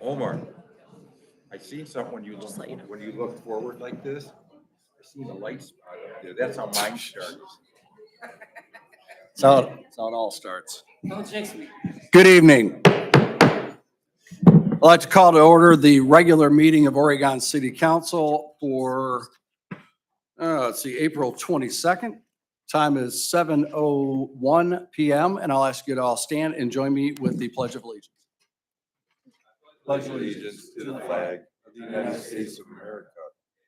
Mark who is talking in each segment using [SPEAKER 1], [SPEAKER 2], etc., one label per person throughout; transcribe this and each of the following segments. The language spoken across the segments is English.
[SPEAKER 1] Omar, I seen something when you look forward like this. I seen a light spot up there. That's how mine started.
[SPEAKER 2] That's how it all starts. Good evening. I'd like to call to order the regular meeting of Oregon City Council for, April 22nd. Time is 7:01 p.m. and I'll ask you to all stand and join me with the Pledge of Allegiance.
[SPEAKER 1] Pledge allegiance to the flag of the United States of America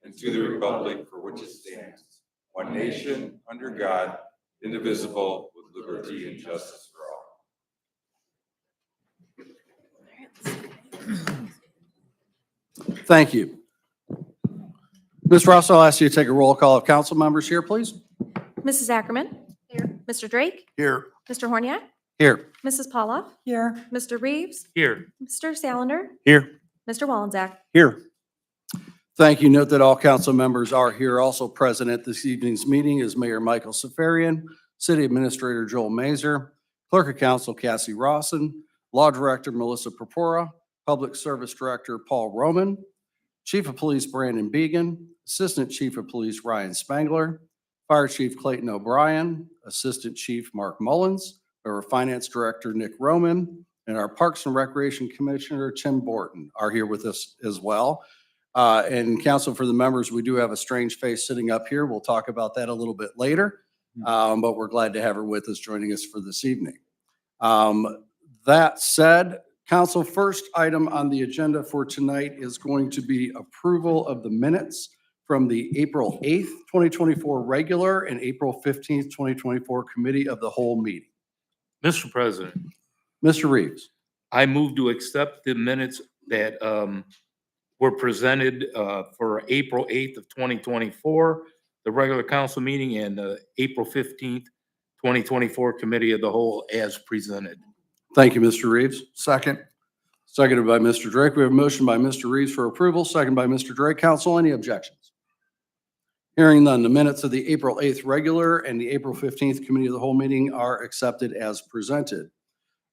[SPEAKER 1] and to the republic for which it stands, one nation, under God, indivisible, with liberty and justice for all.
[SPEAKER 2] Thank you. Ms. Ross, I'll ask you to take a roll call of council members here, please.
[SPEAKER 3] Mrs. Ackerman. Here. Mr. Drake.
[SPEAKER 2] Here.
[SPEAKER 3] Mr. Horniak.
[SPEAKER 2] Here.
[SPEAKER 3] Mrs. Paula.
[SPEAKER 4] Here.
[SPEAKER 3] Mr. Reeves.
[SPEAKER 5] Here.
[SPEAKER 3] Mr. Salander.
[SPEAKER 2] Here.
[SPEAKER 3] Mr. Wallensack.
[SPEAKER 2] Here. Thank you. Note that all council members are here. Also present at this evening's meeting is Mayor Michael Safarian, City Administrator Joel Mazer, Clerk of Council Cassie Rawson, Law Director Melissa Purpura, Public Service Director Paul Roman, Chief of Police Brandon Began, Assistant Chief of Police Ryan Spangler, Fire Chief Clayton O'Brien, Assistant Chief Mark Mullins, our Finance Director Nick Roman, and our Parks and Recreation Commissioner Tim Borton are here with us as well. And council, for the members, we do have a strange face sitting up here. We'll talk about that a little bit later, but we're glad to have her with us, joining us for this evening. That said, council, first item on the agenda for tonight is going to be approval of the minutes from the April 8th, 2024 regular and April 15th, 2024 committee of the whole meeting.
[SPEAKER 5] Mr. President,
[SPEAKER 2] Mr. Reeves.
[SPEAKER 5] I move to accept the minutes that were presented for April 8th of 2024, the regular council meeting, and April 15th, 2024 committee of the whole as presented.
[SPEAKER 2] Thank you, Mr. Reeves. Second. Seconded by Mr. Drake. We have a motion by Mr. Reeves for approval, second by Mr. Drake. Council, any objections? Hearing none, the minutes of the April 8th regular and the April 15th committee of the whole meeting are accepted as presented.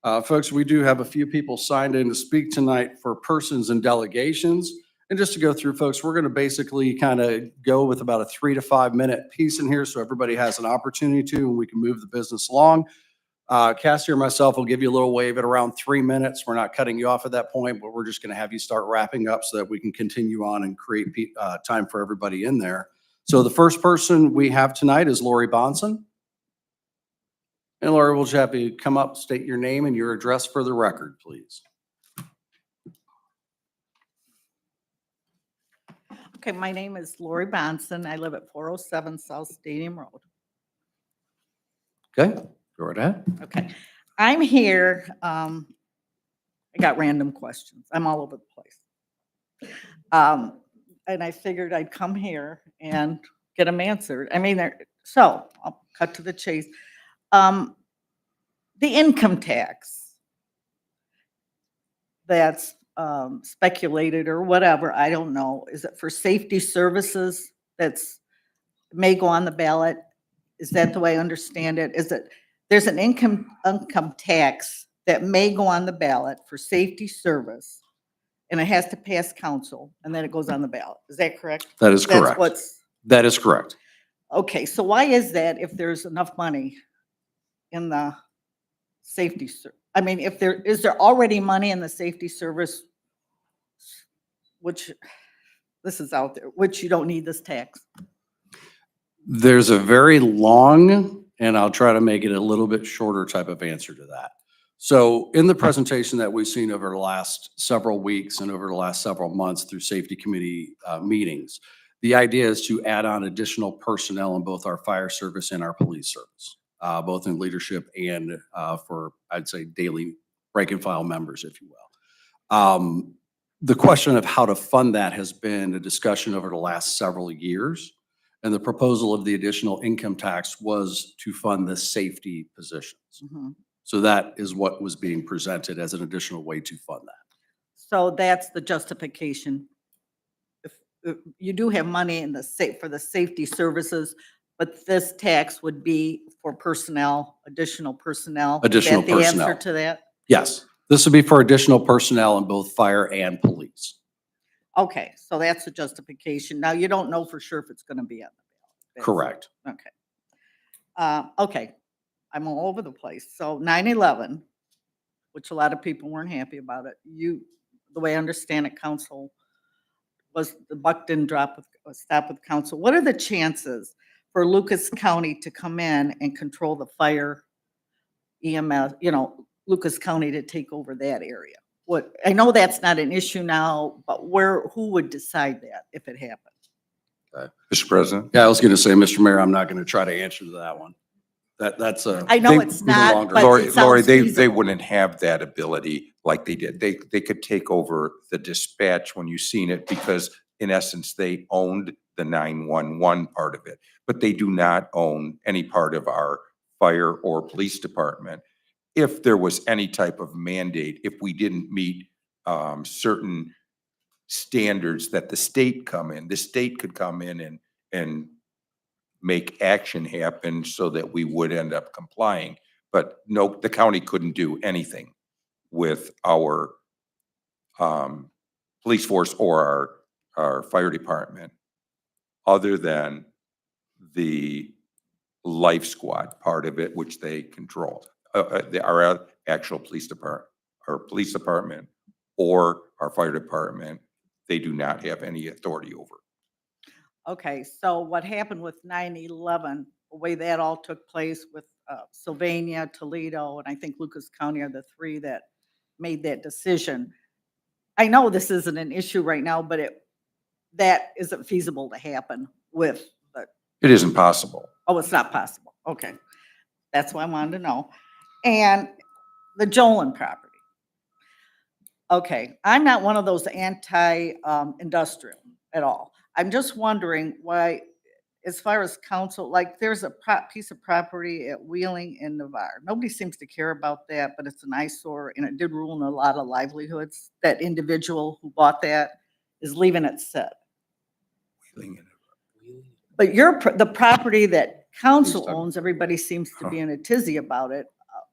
[SPEAKER 2] Folks, we do have a few people signed in to speak tonight for persons and delegations. And just to go through, folks, we're going to basically kind of go with about a 3 to 5 minute piece in here so everybody has an opportunity to, and we can move the business along. Cassie or myself will give you a little wave at around 3 minutes. We're not cutting you off at that point, but we're just going to have you start wrapping up so that we can continue on and create time for everybody in there. So the first person we have tonight is Lori Bonson. And Lori, we'll just have you come up, state your name and your address for the record, please.
[SPEAKER 4] Okay, my name is Lori Bonson. I live at 407 South Stadium Road.
[SPEAKER 2] Okay, go right ahead.
[SPEAKER 4] Okay, I'm here. I got random questions. I'm all over the place. And I figured I'd come here and get them answered. I mean, so I'll cut to the chase. The income tax that's speculated or whatever, I don't know. Is it for safety services that's may go on the ballot? Is that the way I understand it? Is it there's an income tax that may go on the ballot for safety service, and it has to pass council, and then it goes on the ballot. Is that correct?
[SPEAKER 2] That is correct.
[SPEAKER 4] That's what's
[SPEAKER 2] That is correct.
[SPEAKER 4] okay. So why is that if there's enough money in the safety I mean, if there is there already money in the safety service, which this is out there, which you don't need this tax.
[SPEAKER 2] There's a very long, and I'll try to make it a little bit shorter type of answer to that. So in the presentation that we've seen over the last several weeks and over the last several months through safety committee meetings, the idea is to add on additional personnel in both our fire service and our police service, both in leadership and for, I'd say, daily rank and file members, if you will. The question of how to fund that has been a discussion over the last several years. And the proposal of the additional income tax was to fund the safety positions.
[SPEAKER 4] Mm-hmm.
[SPEAKER 2] So that is what was being presented as an additional way to fund that.
[SPEAKER 4] So that's the justification. If you do have money in the for the safety services, but this tax would be for personnel, additional personnel.
[SPEAKER 2] Additional
[SPEAKER 4] Is that the
[SPEAKER 2] personnel.
[SPEAKER 4] answer to that?
[SPEAKER 2] Yes, This would be for additional personnel in both fire and police.
[SPEAKER 4] Okay, so that's the justification. Now, you don't know for sure if it's gonna be on the ballot. That's-
[SPEAKER 2] Correct.
[SPEAKER 4] Okay. Okay, I'm all over the place. So 9/11, which a lot of people weren't happy about it. The way I understand it, council was, the buck didn't stop with council. What are the chances for Lucas County to come in and control the fire EMS, Lucas County to take over that area? I know that's not an issue now, but who would decide that if it happened?
[SPEAKER 1] Mr. President?
[SPEAKER 2] Yeah, I was going to say, Mr. Mayor, I'm not going to try to answer to that one. That's a.
[SPEAKER 4] I know
[SPEAKER 1] They-
[SPEAKER 4] it's
[SPEAKER 2] we no
[SPEAKER 4] not,
[SPEAKER 2] longer-
[SPEAKER 4] but
[SPEAKER 1] Lori,
[SPEAKER 4] it
[SPEAKER 1] Lori,
[SPEAKER 4] sounds
[SPEAKER 1] they
[SPEAKER 4] feasible.
[SPEAKER 1] wouldn't have that ability like they did. They could take over the dispatch when you seen it because in essence, they owned the 911 part of it. But they do not own any part of our fire or police department. If there was any type of mandate, if we didn't meet certain standards that the state could come in and make action happen so that we would end up complying. But no, the county couldn't do anything with our police force or our fire department other than the life squad part of it, which they control. Our actual police department or our fire department, they do not have any authority over.
[SPEAKER 4] Okay, so what happened with 9/11, the way that all took place with Sylvania, Toledo, and I think Lucas County are the three that made that decision. I know this isn't an issue right now, but that isn't feasible to happen with
[SPEAKER 1] It isn't possible.
[SPEAKER 4] oh, it's not possible. Okay. That's what I wanted to know. And the Jolin property. Okay, I'm not one of those anti-industrial at all. I'm just wondering why, as far as council, like there's a piece of property at Wheeling in Navarre. Nobody seems to care about that, but it's an eyesore and it did ruin a lot of livelihoods. That individual who bought that is leaving it sit. But the property that council
[SPEAKER 1] talking-
[SPEAKER 4] owns, everybody seems to be in a tizzy about it,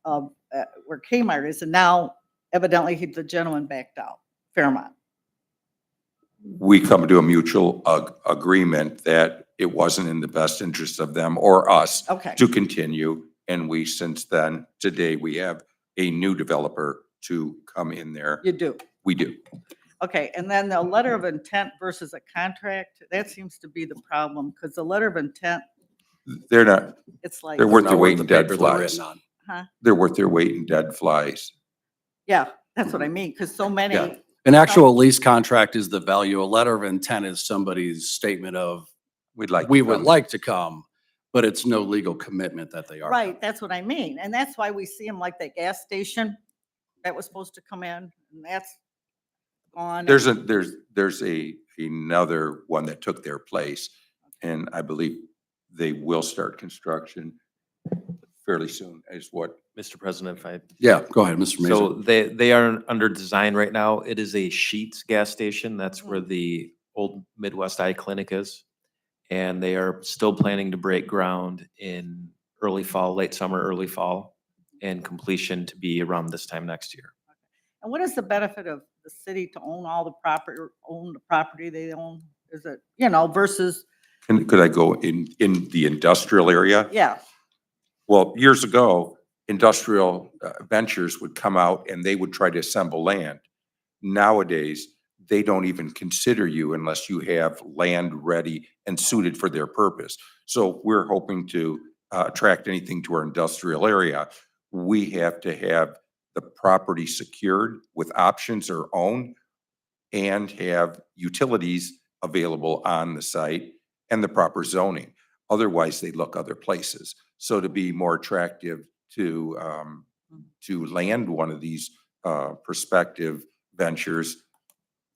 [SPEAKER 4] where Kmart is, and now evidently the gentleman backed out, Fairmont.
[SPEAKER 1] We come to a mutual agreement that it wasn't in the best interest of them or us
[SPEAKER 4] Okay,
[SPEAKER 1] to continue. And we, since then, today, we have a new developer to come in there.
[SPEAKER 4] you do.
[SPEAKER 1] We do.
[SPEAKER 4] Okay, and then the letter of intent versus a contract, that seems to be the problem, because the letter of intent,
[SPEAKER 1] They're not,
[SPEAKER 4] it's like,
[SPEAKER 1] they're worth
[SPEAKER 2] Not
[SPEAKER 1] their weight
[SPEAKER 2] the
[SPEAKER 1] in dead
[SPEAKER 2] paper they're
[SPEAKER 1] flies.
[SPEAKER 2] written on.
[SPEAKER 1] They're worth their weight in dead flies.
[SPEAKER 4] yeah, that's what I mean, because so
[SPEAKER 2] Yeah.
[SPEAKER 4] many,
[SPEAKER 2] An actual lease contract is the value. A letter of intent is somebody's statement of,
[SPEAKER 1] We'd like.
[SPEAKER 2] we
[SPEAKER 1] to
[SPEAKER 2] would
[SPEAKER 1] come.
[SPEAKER 2] like to come, but it's no legal commitment that they are.
[SPEAKER 4] right, that's what I mean, and that's why we see them like that gas station that was supposed to come in, and that's gone.
[SPEAKER 1] There's another one that took their place. And I believe they will start construction fairly soon is what.
[SPEAKER 6] Mr. President, if I,
[SPEAKER 2] Yeah, go ahead, Mr. Mason.
[SPEAKER 6] so they are under design right now. It is a Sheetz gas station. That's where the old Midwest Eye Clinic is. And they are still planning to break ground in early fall, late summer, early fall, and completion to be around this time next year.
[SPEAKER 4] And what is the benefit of the city to own all the property, own the property they own? Is it, versus,
[SPEAKER 1] And could I go in the industrial area?
[SPEAKER 4] yeah,
[SPEAKER 1] Well, years ago, industrial ventures would come out and they would try to assemble land. Nowadays, they don't even consider you unless you have land ready and suited for their purpose. So we're hoping to attract anything to our industrial area. We have to have the property secured with options or own and have utilities available on the site and the proper zoning. Otherwise, they look other places. So to be more attractive to land one of these prospective ventures,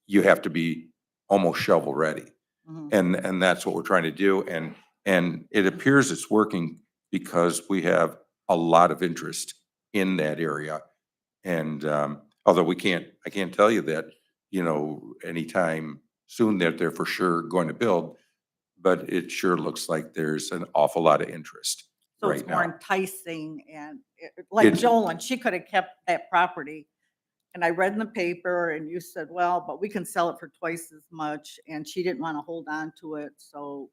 [SPEAKER 1] you have to be almost shovel ready.
[SPEAKER 4] mhm.
[SPEAKER 1] And that's what we're trying to do. And it appears it's working because we have a lot of interest in that area. And although I can't tell you that, anytime soon that they're for sure going to build, but it sure looks like there's an awful lot of interest
[SPEAKER 4] So it's
[SPEAKER 1] right
[SPEAKER 4] more
[SPEAKER 1] now.
[SPEAKER 4] enticing and like
[SPEAKER 1] It's-
[SPEAKER 4] Jolyn, she could have kept that property And I read in the paper and you said, well, but we can sell it for twice as much, and she didn't want to hold on to it, so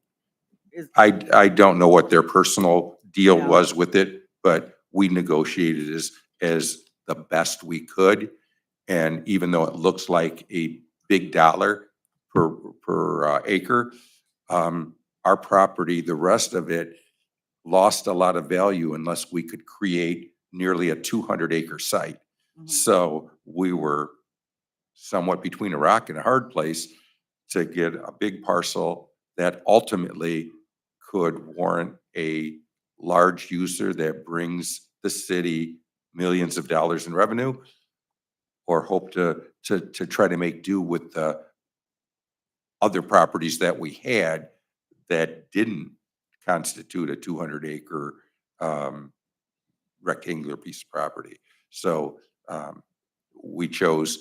[SPEAKER 4] is.
[SPEAKER 1] I don't know what their personal deal
[SPEAKER 4] Yeah.
[SPEAKER 1] was with it, but we negotiated as the best we could. And even though it looks like a big dollar per acre, our property, the rest of it lost a lot of value unless we could create nearly a 200-acre site.
[SPEAKER 4] Mhm.
[SPEAKER 1] So we were somewhat between a rock and a hard place to get a big parcel that ultimately could warrant a large user that brings the city millions of dollars in revenue, or hope to try to make do with the other properties that we had that didn't constitute a 200-acre rectangular piece of property. So we chose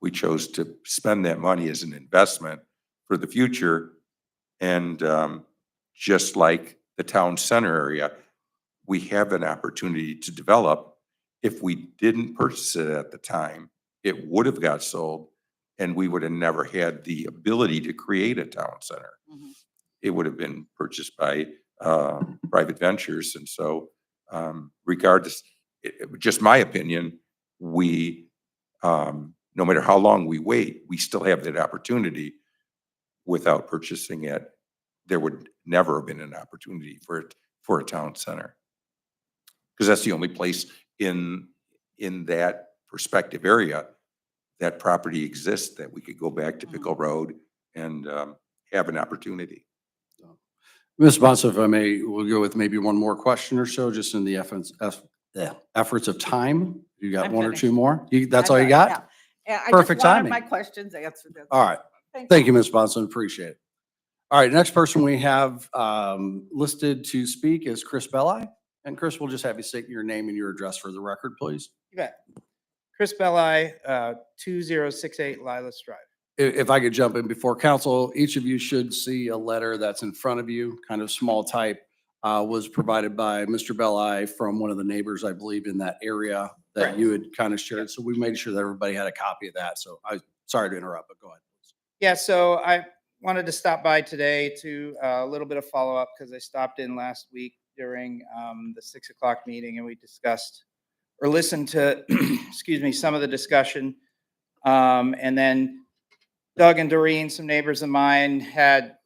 [SPEAKER 1] to spend that money as an investment for the future. And just like the town center area, we have an opportunity to develop. If we didn't purchase it at the time, it would have got sold, and we would have never had the ability to create a town center.
[SPEAKER 4] Mhm.
[SPEAKER 1] It would have been purchased by private ventures. And so regardless, just my opinion, we, no matter how long we wait, we still have that opportunity. Without purchasing it, there would never have been an opportunity for a town center. Because that's the only place in that prospective area that property exists that we could go back to Pickle Road and have an opportunity.
[SPEAKER 2] Ms. Bonso, if I may, we'll go with maybe one more question or so, just in the efforts of time. You got
[SPEAKER 4] I'm
[SPEAKER 2] one or
[SPEAKER 4] finished.
[SPEAKER 2] two more? That's all
[SPEAKER 4] I'm
[SPEAKER 2] you
[SPEAKER 4] done,
[SPEAKER 2] got?
[SPEAKER 4] yeah. Yeah, I
[SPEAKER 2] Perfect
[SPEAKER 4] just wanted
[SPEAKER 2] timing.
[SPEAKER 4] my questions answered. That's
[SPEAKER 2] All right. Thank you, Ms. Bonson. Appreciate it. All right, next person we have listed to speak is Chris Belli. And Chris, we'll just have you state your name and your address for the record, please.
[SPEAKER 7] You bet. Chris Belli, 2068 Lilas Drive.
[SPEAKER 2] If I could jump in before council, each of you should see a letter that's in front of you, kind of small type, was provided by Mr. Belli from one of the neighbors, I believe, in that area that
[SPEAKER 7] Correct.
[SPEAKER 2] you had kind of shared. So we made sure that everybody had a copy of that. So sorry to interrupt, but go ahead.
[SPEAKER 7] Yeah, so I wanted to stop by today to a little bit of follow-up because I stopped in last week during the 6 o'clock meeting and we discussed or listened to, excuse me, some of the discussion. And then Doug and Doreen, some neighbors of mine, had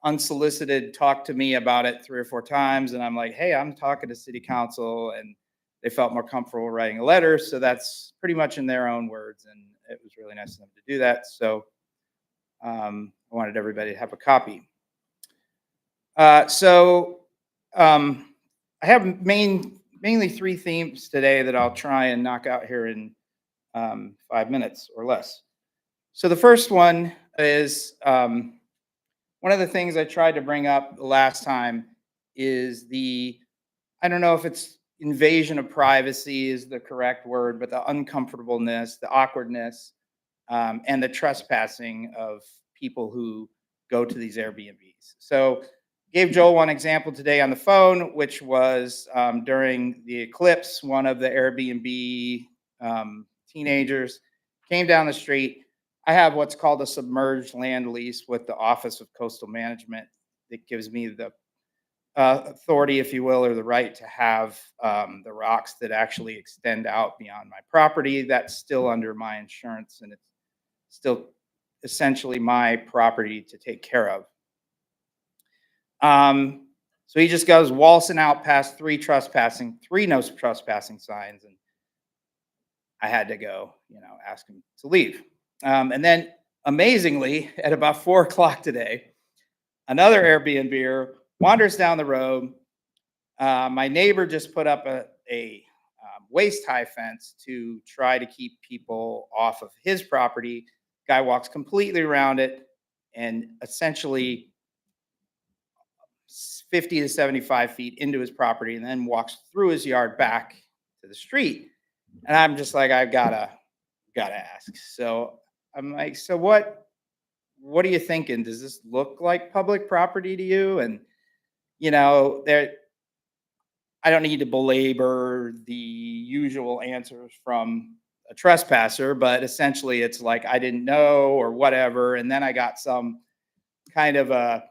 [SPEAKER 7] unsolicited talked to me about it 3 or 4 times. And I'm like, hey, I'm talking to city council, and they felt more comfortable writing a letter. So that's pretty much in their own words. And it was really nice of them to do that. So I wanted everybody to have a copy. I have mainly 3 themes today that I'll try and knock out here in 5 minutes or less. So the first one is one of the things I tried to bring up the last time is I don't know if it's invasion of privacy is the correct word, but the uncomfortableness, the awkwardness, and the trespassing of people who go to these Airbnbs. So gave Joel one example today on the phone, which was during the eclipse, one of the Airbnb teenagers came down the street. I have what's called a submerged land lease with the Office of Coastal Management that gives me the authority, if you will, or the right to have the rocks that actually extend out beyond my property. That's still under my insurance, and it's still essentially my property to take care of. So he just goes waltzing out past 3 no trespassing signs, and I had to go, ask him to leave. And then amazingly, at about 4 o'clock today, another Airbnb wanders down the road. My neighbor just put up a waist-high fence to try to keep people off of his property. Guy walks completely around it and essentially 50 to 75 feet into his property, and then walks through his yard back to the street. And I'm just like, I've gotta ask. So I'm like, so what are you thinking? Does this look like public property to you? And I don't need to belabor the usual answers from a trespasser, but essentially it's like I didn't know or whatever. And then I got some kind of a,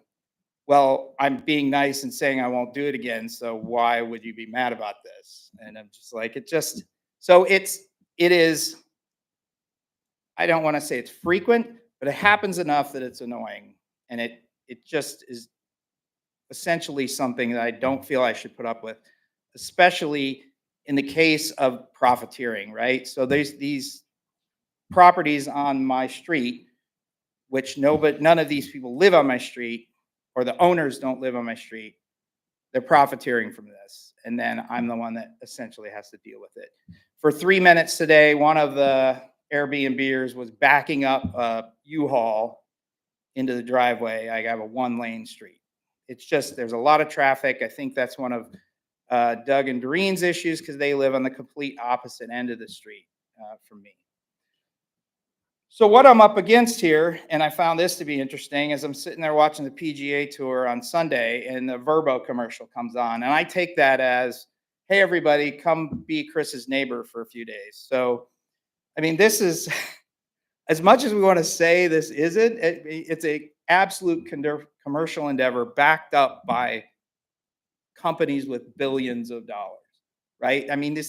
[SPEAKER 7] well, I'm being nice and saying I won't do it again. So why would you be mad about this? And I'm just like, so it is, I don't want to say it's frequent, but it happens enough that it's annoying. And it just is essentially something that I don't feel I should put up with, especially in the case of profiteering, right? So there's these properties on my street, which none of these people live on my street, or the owners don't live on my street. They're profiteering from this. And then I'm the one that essentially has to deal with it. For 3 minutes today, one of the Airbnbers was backing up a U-Haul into the driveway. I have a 1-lane street. It's just, there's a lot of traffic. I think that's one of Doug and Doreen's issues because they live on the complete opposite end of the street from me. So what I'm up against here, and I found this to be interesting, is I'm sitting there watching the PGA Tour on Sunday and the Verbo commercial comes on. And I take that as, hey, everybody, come be Chris's neighbor for a few days. So, I mean, this is, as much as we want to say this isn't, it's a absolute commercial endeavor backed up by companies with billions of dollars, right? I mean,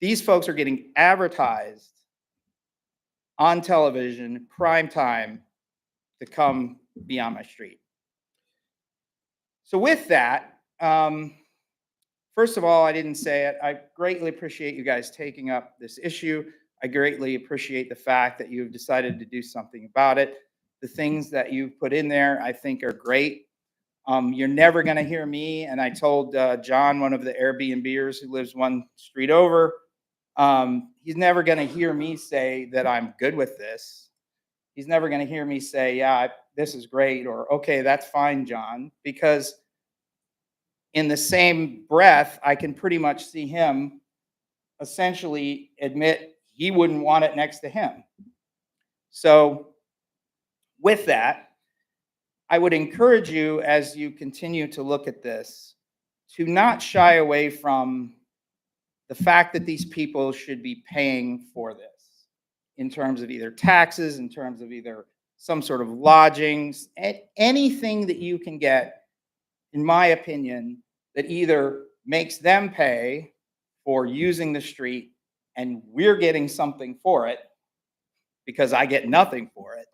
[SPEAKER 7] these folks are getting advertised on television, prime time, to come be on my street. So with that, first of all, I didn't say it. I greatly appreciate you guys taking up this issue. I greatly appreciate the fact that you've decided to do something about it. The things that you've put in there, I think, are great. You're never going to hear me, and I told John, one of the Airbnbers who lives one street over, he's never going to hear me say that I'm good with this. He's never going to hear me say, yeah, this is great, or okay, that's fine, John, because in the same breath, I can pretty much see him essentially admit he wouldn't want it next to him. So with that, I would encourage you, as you continue to look at this, to not shy away from the fact that these people should be paying for this in terms of either taxes, in terms of either some sort of lodgings, anything that you can get, in my opinion, that either makes them pay for using the street and we're getting something for it because I get nothing for it.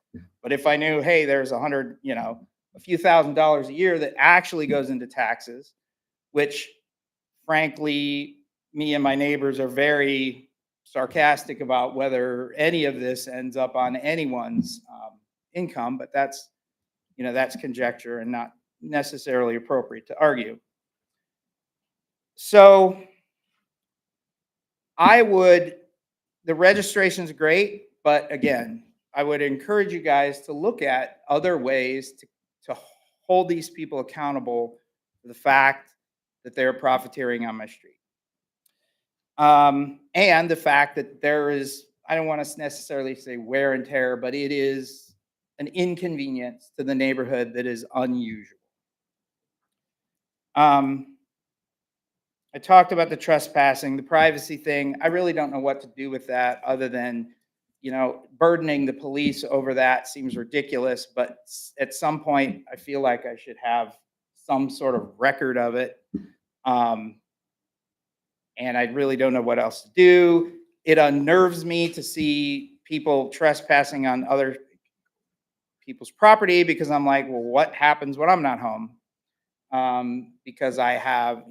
[SPEAKER 7] But if I knew, hey, there's a few $1,000s a year that actually goes into taxes, which frankly, me and my neighbors are very sarcastic about whether any of this ends up on anyone's income, but that's conjecture and not necessarily appropriate to argue. So the registration's great, but again, I would encourage you guys to look at other ways to hold these people accountable for the fact that they're profiteering on my street. And the fact that there is, I don't want to necessarily say wear and tear, but it is an inconvenience to the neighborhood that is unusual. I talked about the trespassing, the privacy thing. I really don't know what to do with that other than, burdening the police over that seems ridiculous, but at some point I feel like I should have some sort of record of it. And I really don't know what else to do. It unnerves me to see people trespassing on other people's property because I'm like, well, what happens when I'm not home? Because I have,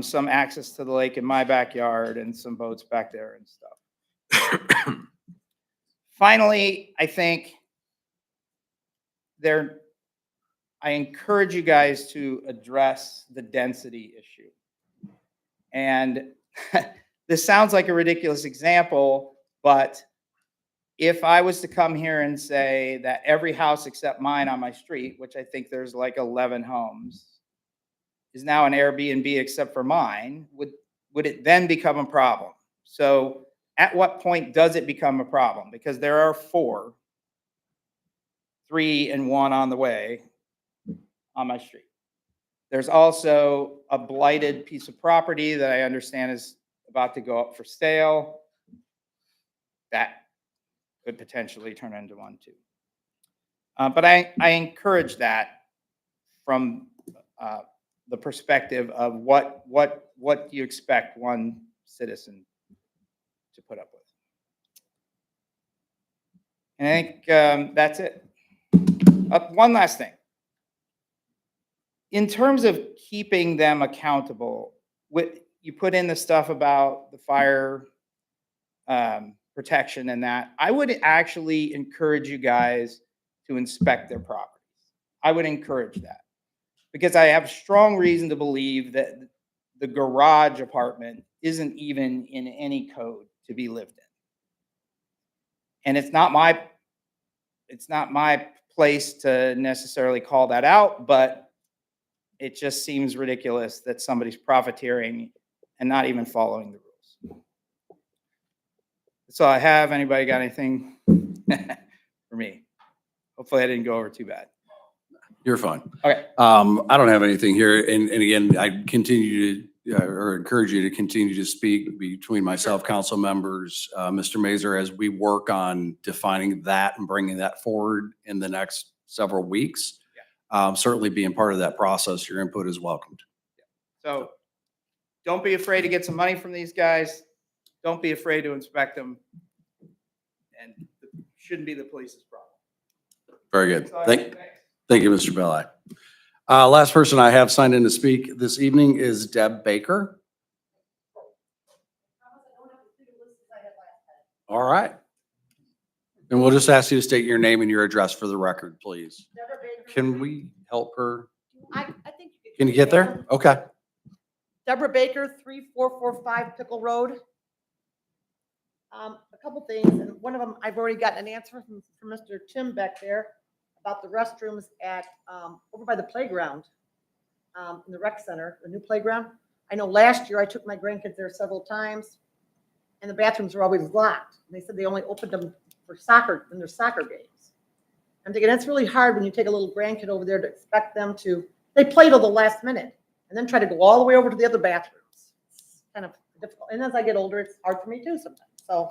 [SPEAKER 7] some access to the lake in my backyard and some boats back there and stuff. Finally, I think I encourage you guys to address the density issue. And this sounds like a ridiculous example, but if I was to come here and say that every house except mine on my street, which I think there's like 11 homes, is now an Airbnb except for mine, would it then become a problem? So at what point does it become a problem? Because there are 4, 3 and 1 on the way on my street. There's also a blighted piece of property that I understand is about to go up for sale. that could potentially turn into one too. But I encourage that from the perspective of what you expect one citizen to put up with. And I think that's it. One last thing. In terms of keeping them accountable, you put in the stuff about the fire protection and that. I would actually encourage you guys to inspect their properties. I would encourage that because I have strong reason to believe that the garage apartment isn't even in any code to be lived in. And it's not my place to necessarily call that out, but it just seems ridiculous that somebody's profiteering and not even following the rules. That's all I have. Anybody got anything for me? Hopefully I didn't go over too bad.
[SPEAKER 2] You're fine.
[SPEAKER 7] Okay.
[SPEAKER 2] I don't have anything here. And again, I continue to, or encourage you to continue to speak between myself, council members, Mr. Mazur, as we work on defining that and bringing that forward in the next several weeks. Certainly being part of that process, your input is welcomed.
[SPEAKER 7] So don't be afraid to get some money from these guys. Don't be afraid to inspect them. And it shouldn't be the police's problem.
[SPEAKER 2] Very good.
[SPEAKER 7] That's all I have.
[SPEAKER 2] Thank you, Mr. Belli. Last person I have signed in to speak this evening is Deb Baker. All right. And we'll just ask you to state your name and your address for the record, please. Can we help her?
[SPEAKER 8] I think.
[SPEAKER 2] Can you get there? Okay.
[SPEAKER 8] Deborah Baker, 3445 Pickle Road. A couple things, and one of them, I've already gotten an answer from Mr. Tim back there about the restrooms at, over by the playground, in the rec center, the new playground. I know last year I took my grandkids there several times, and the bathrooms were always locked. And they said they only opened them for soccer, in their soccer games. I'm thinking that's really hard when you take a little grandkid over there to expect them to, they play till the last minute and then try to go all the way over to the other bathrooms. It's kind of difficult. And as I get older, it's hard for me too sometimes. So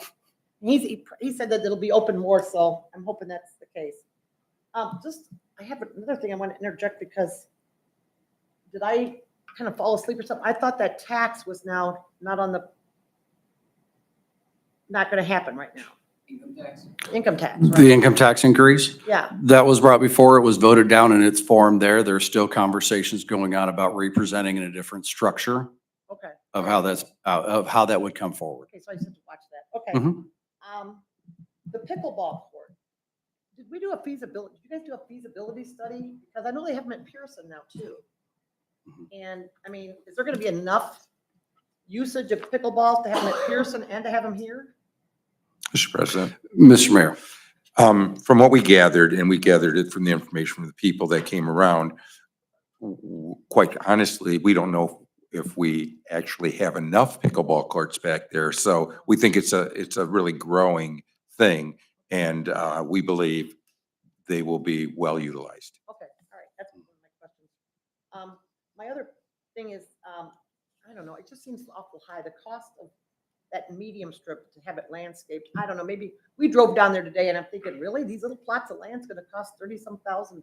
[SPEAKER 8] he said that it'll be open more, so I'm hoping that's the case. I have another thing I want to interject because did I kind of fall asleep or something? I thought that tax was now not going to happen right now. Income tax, right?
[SPEAKER 2] The income tax increase,
[SPEAKER 8] Yeah,
[SPEAKER 2] that was brought before, it was voted down in its form there. There's still conversations going on about representing in a different structure
[SPEAKER 8] okay.
[SPEAKER 2] of how that would come forward.
[SPEAKER 8] Okay, so I just have to watch that. Okay.
[SPEAKER 2] Mhm.
[SPEAKER 8] The pickleball court. Did we do a feasibility? Did you guys do a feasibility study? Because I know they have them at Pearson now too. And I mean, is there going to be enough usage of pickleballs to have them at Pearson and to have them here?
[SPEAKER 1] Mr. President.
[SPEAKER 2] Mr. Mayor.
[SPEAKER 1] From what we gathered, and we gathered it from the information from the people that came around, quite honestly, we don't know if we actually have enough pickleball courts back there. So we think it's a really growing thing, and we believe they will be well utilized.
[SPEAKER 8] Okay, all right, that's one of my questions. My other thing is, I don't know, it just seems awful high, the cost of that medium strip to have it landscaped. I don't know, maybe, we drove down there today and I'm thinking, really, these little plots of land's gonna cost $30-some thousand?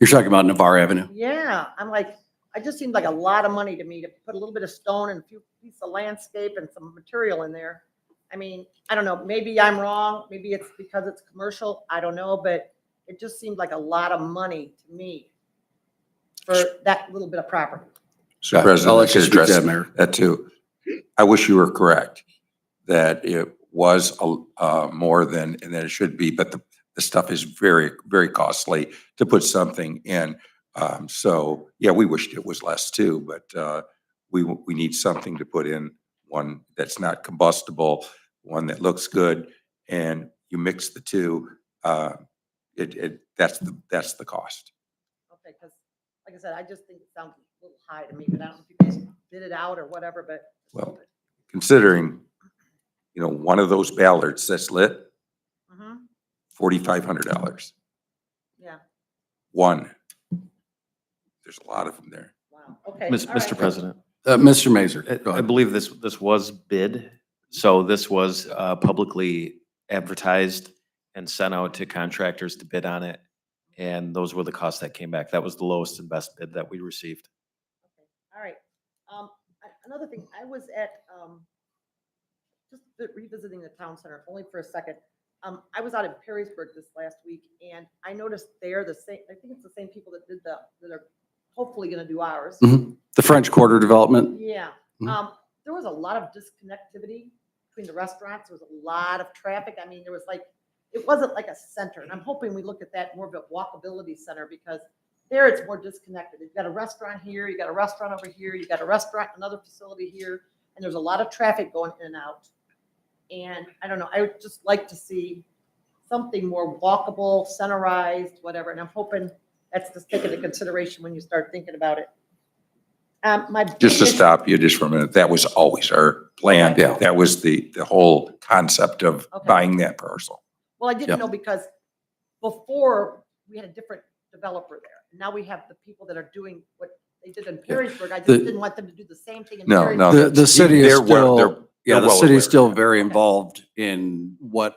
[SPEAKER 2] You're talking about Navarre Avenue.
[SPEAKER 8] Yeah, I'm like, it just seems like a lot of money to me to put a little bit of stone and a few pieces of landscape and some material in there. I mean, I don't know, maybe I'm wrong, maybe it's because it's commercial, I don't know, but it just seemed like a lot of money to me for that little bit of property.
[SPEAKER 1] Mr. President,
[SPEAKER 2] I'll
[SPEAKER 1] I
[SPEAKER 2] let you
[SPEAKER 1] could
[SPEAKER 2] speak to
[SPEAKER 1] address
[SPEAKER 2] that, Mayor.
[SPEAKER 1] that too. I wish you were correct, that it was more than it should be, but the stuff is very, very costly to put something in. So, yeah, we wished it was less too, but we need something to put in, one that's not combustible, one that looks good, and you mix the two, that's the cost.
[SPEAKER 8] Okay, because like I said, I just think it sounds a little high to me, but I don't know if you guys did it out or whatever, but.
[SPEAKER 1] Well, considering, one of those ballards that's lit,
[SPEAKER 8] Mhm,
[SPEAKER 1] $4,500.
[SPEAKER 8] yeah,
[SPEAKER 1] One. There's a lot of them there.
[SPEAKER 8] wow, okay.
[SPEAKER 6] Mis-
[SPEAKER 8] all right.
[SPEAKER 6] Mr. President,
[SPEAKER 2] Mr. Mazur, go
[SPEAKER 6] I
[SPEAKER 2] ahead.
[SPEAKER 6] believe this was bid, So this was publicly advertised and sent out to contractors to bid on it. And those were the costs that came back. That was the lowest and best bid that we received.
[SPEAKER 8] Okay, all right. Another thing, I was at, just revisiting the town center, only for a second. I was out in Perrysburg this last week, and I noticed there the same, I think it's the same people that did that are hopefully gonna do ours.
[SPEAKER 2] Mhm. The French Quarter development.
[SPEAKER 8] Yeah,
[SPEAKER 2] Mhm.
[SPEAKER 8] there was a lot of disconnectivity between the restaurants. There was a lot of traffic. I mean, there was like, it wasn't like a center, and I'm hoping we look at that more of a walkability center, because there it's more disconnected. You've got a restaurant here, you got a restaurant over here, you got a restaurant, another facility here, and there's a lot of traffic going in and out. And I don't know, I would just like to see something more walkable, centerized, whatever, and I'm hoping that's just taken into consideration when you start thinking about it. My
[SPEAKER 1] Just to
[SPEAKER 8] big issue-
[SPEAKER 1] stop you just for a minute, that was always our plan.
[SPEAKER 2] Yeah.
[SPEAKER 1] That was the whole concept of
[SPEAKER 8] Okay.
[SPEAKER 1] buying that parcel.
[SPEAKER 8] Well, I
[SPEAKER 2] Yep.
[SPEAKER 8] didn't know because before we had a different developer there. Now we have the people that are doing what they did in Perrysburg. I just
[SPEAKER 2] The-
[SPEAKER 8] didn't want them to do the same thing in
[SPEAKER 1] No,
[SPEAKER 8] Perrysburg.
[SPEAKER 1] no.
[SPEAKER 2] The
[SPEAKER 1] that's-
[SPEAKER 2] city is
[SPEAKER 1] they're well- they're-
[SPEAKER 2] still, yeah,
[SPEAKER 1] they're
[SPEAKER 2] the
[SPEAKER 1] well
[SPEAKER 2] city's
[SPEAKER 1] aware.
[SPEAKER 2] still very
[SPEAKER 8] Okay.
[SPEAKER 2] involved in what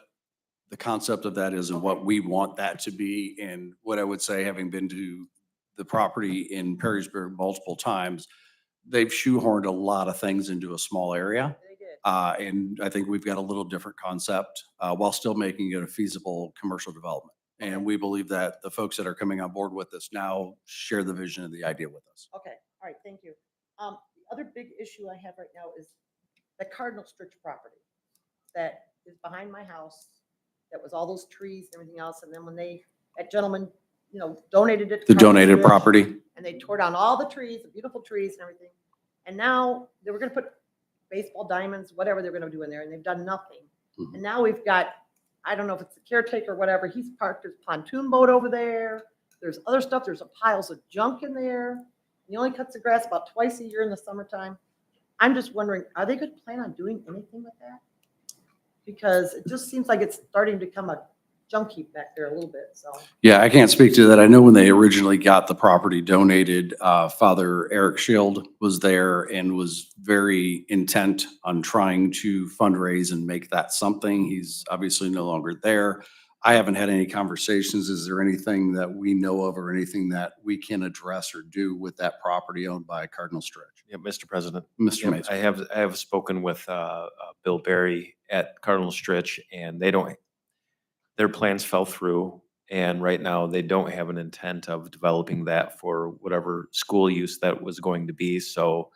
[SPEAKER 2] the concept of that is and what we want that to be. And what I would say, having been to the property in Perrysburg multiple times, they've shoehorned a lot of things into a small area.
[SPEAKER 8] They did.
[SPEAKER 2] And I think we've got a little different concept, while still making it a feasible commercial development. And we believe that the folks that are coming on board with us now share the vision and the idea with us.
[SPEAKER 8] Okay, all right, thank you. The other big issue I have right now is the Cardinal Stritch property that is behind my house. That was all those trees and everything else. And then when that gentleman, donated it. to
[SPEAKER 2] The
[SPEAKER 8] Cardinal
[SPEAKER 2] donated
[SPEAKER 8] Stritch,
[SPEAKER 2] property.
[SPEAKER 8] And they tore down all the trees, the beautiful trees and everything. And now they were gonna put baseball diamonds, whatever they're gonna do in there, and they've done nothing.
[SPEAKER 2] Mhm.
[SPEAKER 8] And now we've got, I don't know if it's the caretaker or whatever, he's parked his pontoon boat over there. There's other stuff, there's piles of junk in there. He only cuts the grass about twice a year in the summertime. I'm just wondering, are they gonna plan on doing anything with that? Because it just seems like it's starting to become a junk heap back there a little bit, so.
[SPEAKER 2] Yeah, I can't speak to that. I know when they originally got the property donated, Father Eric Schild was there and was very intent on trying to fundraise and make that something. He's obviously no longer there. I haven't had any conversations. Is there anything that we know of or anything that we can address or do with that property owned by Cardinal Stretch?
[SPEAKER 6] Yeah, Mr. President.
[SPEAKER 2] Mr.
[SPEAKER 6] Yep,
[SPEAKER 2] Mason.
[SPEAKER 6] I have spoken with Bill Berry at Cardinal Stritch, and their plans fell through. And right now, they don't have an intent of developing that for whatever school use that was going to be. So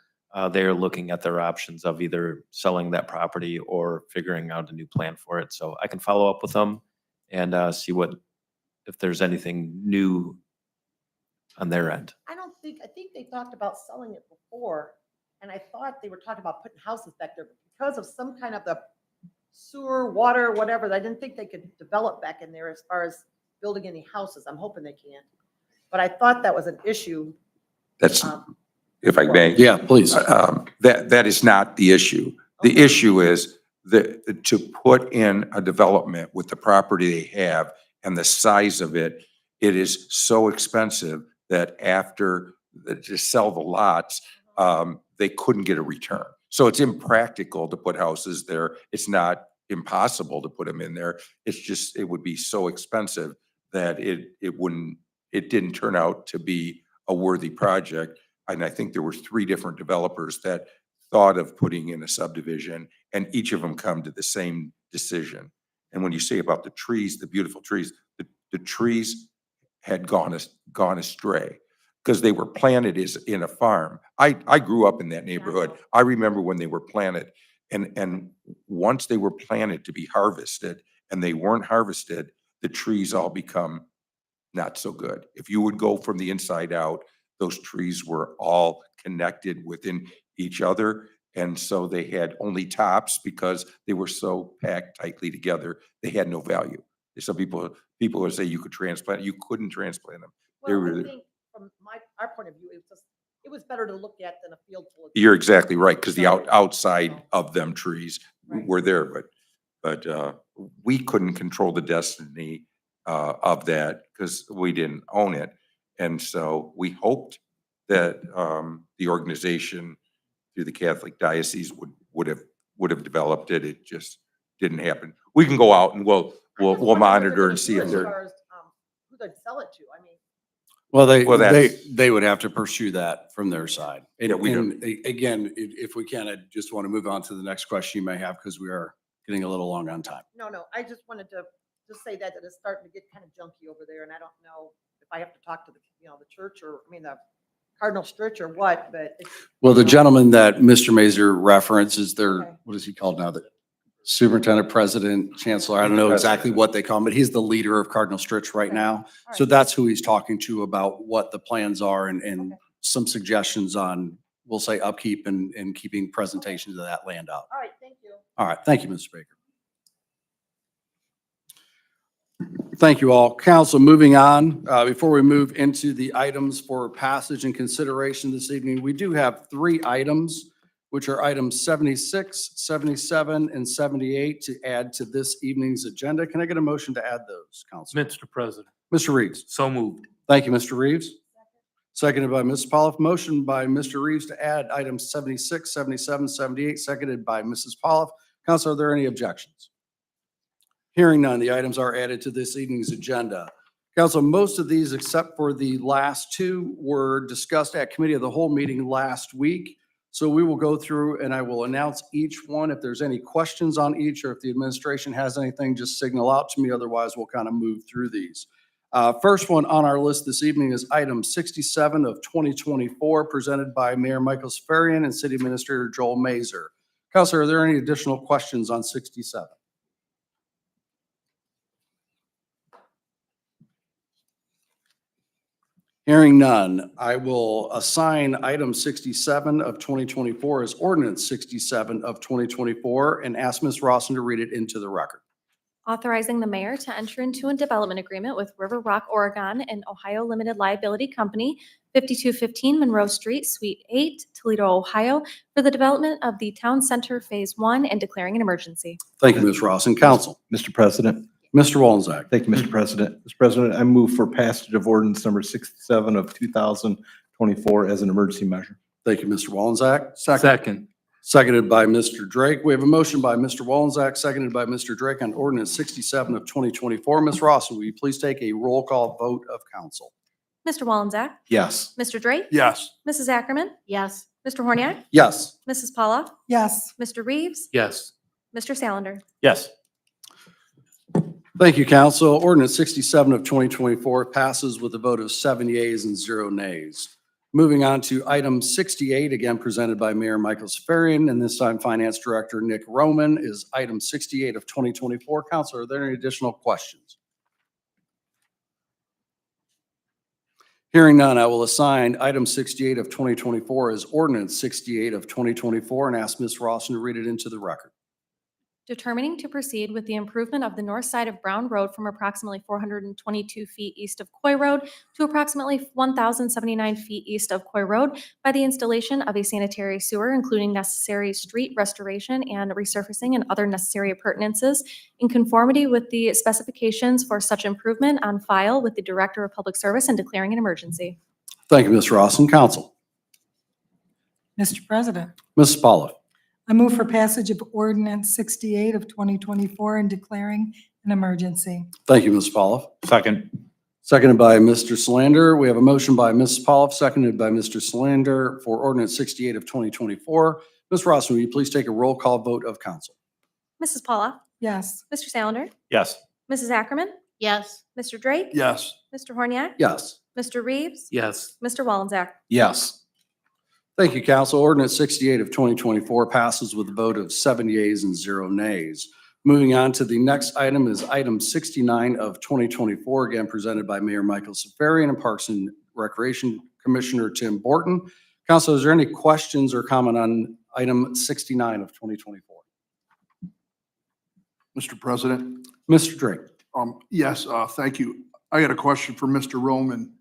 [SPEAKER 6] they're looking at their options of either selling that property or figuring out a new plan for it. So I can follow up with them and see if there's anything new on their end.
[SPEAKER 8] I think they talked about selling it before, and I thought they were talking about putting houses back there, but because of some kind of the sewer, water, whatever, I didn't think they could develop back in there as far as building any houses. I'm hoping they can. But I thought that was an issue.
[SPEAKER 1] That's,
[SPEAKER 8] Um,
[SPEAKER 1] if I may.
[SPEAKER 2] Yeah, please.
[SPEAKER 1] That is not the issue. The
[SPEAKER 8] Okay.
[SPEAKER 1] issue is to put in a development with the property they have and the size of it, it is so expensive that after, to sell the lots, they couldn't get a return. So it's impractical to put houses there. It's not impossible to put them in there. It's just, it would be so expensive that it didn't turn out to be a worthy project. And I think there were 3 different developers that thought of putting in a subdivision, and each of them come to the same decision. And when you say about the trees, the beautiful trees, the trees had gone astray because they were planted in a farm. I grew up in that neighborhood. I remember when they were planted, and once they were planted to be harvested and they weren't harvested, the trees all become not so good. If you would go from the inside out, those trees were all connected within each other. And so they had only tops because they were so packed tightly together, they had no value. Some people would say you could transplant, you couldn't transplant them. They
[SPEAKER 8] Well, I
[SPEAKER 1] were-
[SPEAKER 8] think from our point of view, it was better to look at than a field full of.
[SPEAKER 1] You're exactly right, because the
[SPEAKER 8] So-
[SPEAKER 1] outside of them trees
[SPEAKER 8] Right.
[SPEAKER 1] were there, but we couldn't control the destiny of that because we didn't own it. And so we hoped that the organization through the Catholic Diocese would have would have developed it. It just didn't happen. We can go out and we'll
[SPEAKER 8] I just wonder what
[SPEAKER 1] monitor
[SPEAKER 8] they're
[SPEAKER 1] and see
[SPEAKER 8] gonna
[SPEAKER 1] if
[SPEAKER 8] do as
[SPEAKER 1] they're,
[SPEAKER 8] far as, who they'd sell it to. I mean,
[SPEAKER 2] Well,
[SPEAKER 1] Well, that's-
[SPEAKER 2] they would have to pursue that from their side. And-
[SPEAKER 1] Yeah, we
[SPEAKER 2] and again, if we can, I just want to move on to the next question you may have because we are getting a little long on time.
[SPEAKER 8] no, I just wanted to just say that it's starting to get kind of junky over there, and I don't know if I have to talk to the, the church or, I mean, the Cardinal Stritch or what, but it's.
[SPEAKER 2] Well, the
[SPEAKER 8] you know,
[SPEAKER 2] gentleman that Mr. Mazer references, their,
[SPEAKER 8] Okay.
[SPEAKER 2] what is he called now? The superintendent, president, chancellor, I don't know exactly what they call him, but he's the leader of Cardinal Stritch right
[SPEAKER 8] Okay.
[SPEAKER 2] now.
[SPEAKER 8] all
[SPEAKER 2] So
[SPEAKER 8] right.
[SPEAKER 2] that's who he's talking to about what the plans are and
[SPEAKER 8] Okay.
[SPEAKER 2] some suggestions on, we'll say upkeep and keeping presentations of that land out.
[SPEAKER 8] All right, thank you.
[SPEAKER 2] All right, thank you, Mr. Baker. Thank you all. Council, moving on, before we move into the items for passage and consideration this evening, we do have 3 items, which are items 76, 77, and 78 to add to this evening's agenda. Can I get a motion to add those, Council?
[SPEAKER 5] Mr. President,
[SPEAKER 2] Mr. Reeves.
[SPEAKER 5] so moved.
[SPEAKER 2] Thank you, Mr. Reeves. Seconded by Mrs. Pollock. Motion by Mr. Reeves to add items 76, 77, 78, seconded by Mrs. Pollock. Council, are there any objections? Hearing none, the items are added to this evening's agenda. Council, most of these, except for the last 2, were discussed at committee of the whole meeting last week. So we will go through and I will announce each one. If there's any questions on each, or if the administration has anything, just signal out to me. Otherwise, we'll kind of move through these. First one on our list this evening is item 67 of 2024, presented by Mayor Michael Safarian and City Administrator Joel Mazer. Councilor, are there any additional questions on 67? Hearing none, I will assign item 67 of 2024 as ordinance 67 of 2024 and ask Ms. Rawson to read it into the record.
[SPEAKER 3] Authorizing the mayor to enter into a development agreement with River Rock, Oregon and Ohio Limited Liability Company, 5215 Monroe Street, Suite 8, Toledo, Ohio, for the development of the Town Center Phase 1 and declaring an emergency.
[SPEAKER 2] Thank you, Ms. Rawson. Council,
[SPEAKER 9] Mr. President.
[SPEAKER 2] Mr. Wolzak.
[SPEAKER 9] Thank you, Mr. President. Mr. President, I move for passage of ordinance number 67 of 2024 as an emergency measure.
[SPEAKER 2] Thank you, Mr. Wolzak.
[SPEAKER 5] Second.
[SPEAKER 2] Seconded by Mr. Drake. We have a motion by Mr. Wolzak, seconded by Mr. Drake on ordinance 67 of 2024. Ms. Rawson, will you please take a roll call vote of council?
[SPEAKER 3] Mr. Wallensack,
[SPEAKER 9] Yes.
[SPEAKER 3] Mr. Drake,
[SPEAKER 2] Yes.
[SPEAKER 3] Mrs. Ackerman,
[SPEAKER 8] Yes.
[SPEAKER 3] Mr. Horniak,
[SPEAKER 2] Yes.
[SPEAKER 3] Mrs. Paula,
[SPEAKER 4] Yes.
[SPEAKER 3] Mr. Reeves,
[SPEAKER 5] Yes.
[SPEAKER 3] Mr. Salander.
[SPEAKER 9] Yes.
[SPEAKER 2] Thank you, council. Ordinance 67 of 2024 passes with a vote of 7 yeas and 0 nays. Moving on to item 68, again presented by Mayor Michael Safarian, and this time Finance Director Nick Roman, is item 68 of 2024. Council, are there any additional questions? Hearing none, I will assign item 68 of 2024 as ordinance 68 of 2024 and ask Ms. Rawson to read it into the record.
[SPEAKER 3] Determining to proceed with the improvement of the north side of Brown Road from approximately 422 feet east of Coy Road to approximately 1,079 feet east of Coy Road by the installation of a sanitary sewer, including necessary street restoration and resurfacing and other necessary appurtenances in conformity with the specifications for such improvement on file with the Director of Public Service and declaring an emergency.
[SPEAKER 2] Thank you, Ms. Rawson. Council.
[SPEAKER 10] Mr. President,
[SPEAKER 2] Mrs. Pollock.
[SPEAKER 10] I move for passage of ordinance 68 of 2024 and declaring an emergency.
[SPEAKER 2] Thank you, Ms. Pollock.
[SPEAKER 9] Second.
[SPEAKER 2] Seconded by Mr. Solander. We have a motion by Mrs. Pollock, seconded by Mr. Solander for ordinance 68 of 2024. Ms. Ross, will you please take a roll call vote of council?
[SPEAKER 3] Mrs. Paula,
[SPEAKER 10] Yes.
[SPEAKER 3] Mr. Salander,
[SPEAKER 9] Yes.
[SPEAKER 3] Mrs. Ackerman,
[SPEAKER 8] Yes.
[SPEAKER 3] Mr. Drake,
[SPEAKER 2] Yes.
[SPEAKER 3] Mr. Horniak,
[SPEAKER 2] Yes.
[SPEAKER 3] Mr. Reeves,
[SPEAKER 5] Yes.
[SPEAKER 3] Mr. Wallensack.
[SPEAKER 9] Yes.
[SPEAKER 2] Thank you, council. Ordinance 68 of 2024 passes with a vote of 7 yeas and 0 nays. Moving on to the next item is item 69 of 2024, again presented by Mayor Michael Safarian and Parks and Recreation Commissioner Tim Borton. Council, is there any questions or comment on item 69 of 2024?
[SPEAKER 11] Mr. President,
[SPEAKER 2] Mr. Drake.
[SPEAKER 11] yes, thank you. I got a question for Mr. Roman.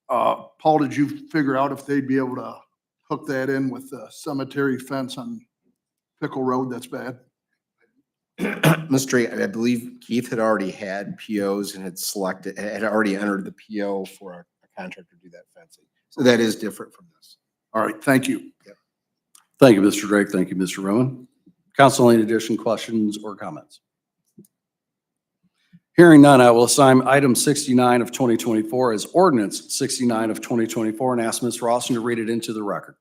[SPEAKER 11] Paul, did you figure out if they'd be able to hook that in with the cemetery fence on Pickle Road that's bad?
[SPEAKER 12] Mr. I believe Keith had already had POs and had already entered the PO for a contractor to do that fencing. So that is different from this.
[SPEAKER 11] All right, thank you.
[SPEAKER 2] Thank you, Mr. Drake. Thank you, Mr. Rowan. Council, any additional questions or comments? Hearing none, I will assign item 69 of 2024 as ordinance 69 of 2024 and ask Ms. Rawson to read it into the record.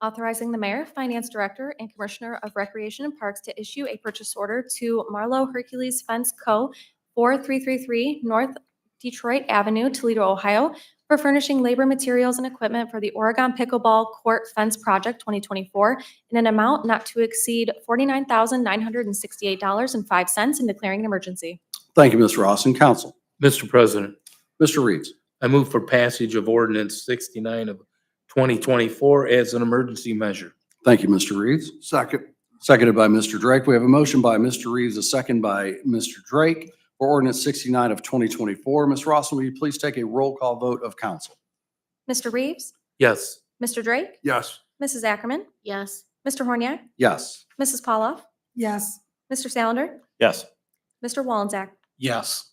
[SPEAKER 3] Authorizing the mayor, finance director, and commissioner of recreation and parks to issue a purchase order to Marlowe Hercules Fence Co. 4333 North Detroit Avenue, Toledo, Ohio, for furnishing labor, materials, and equipment for the Oregon Pickleball Court Fence Project 2024 in an amount not to exceed $49,968.05 and declaring an emergency.
[SPEAKER 2] Thank you, Ms. Rawson. Council.
[SPEAKER 5] Mr. President,
[SPEAKER 2] Mr. Reeves.
[SPEAKER 5] I move for passage of ordinance 69 of 2024 as an emergency measure.
[SPEAKER 2] Thank you, Mr. Reeves.
[SPEAKER 11] Second.
[SPEAKER 2] Seconded by Mr. Drake. We have a motion by Mr. Reeves, a second by Mr. Drake for ordinance 69 of 2024. Ms. Rawson, will you please take a roll call vote of council?
[SPEAKER 3] Mr. Reeves?
[SPEAKER 5] Yes.
[SPEAKER 3] Mr. Drake?
[SPEAKER 11] Yes.
[SPEAKER 3] Mrs. Ackerman? Yes. Mr. Horniak?
[SPEAKER 2] Yes.
[SPEAKER 3] Mrs. Pauloff?
[SPEAKER 10] yes,
[SPEAKER 3] Mr. Salander?
[SPEAKER 6] Yes.
[SPEAKER 3] Mr. Wallensack?
[SPEAKER 2] Yes.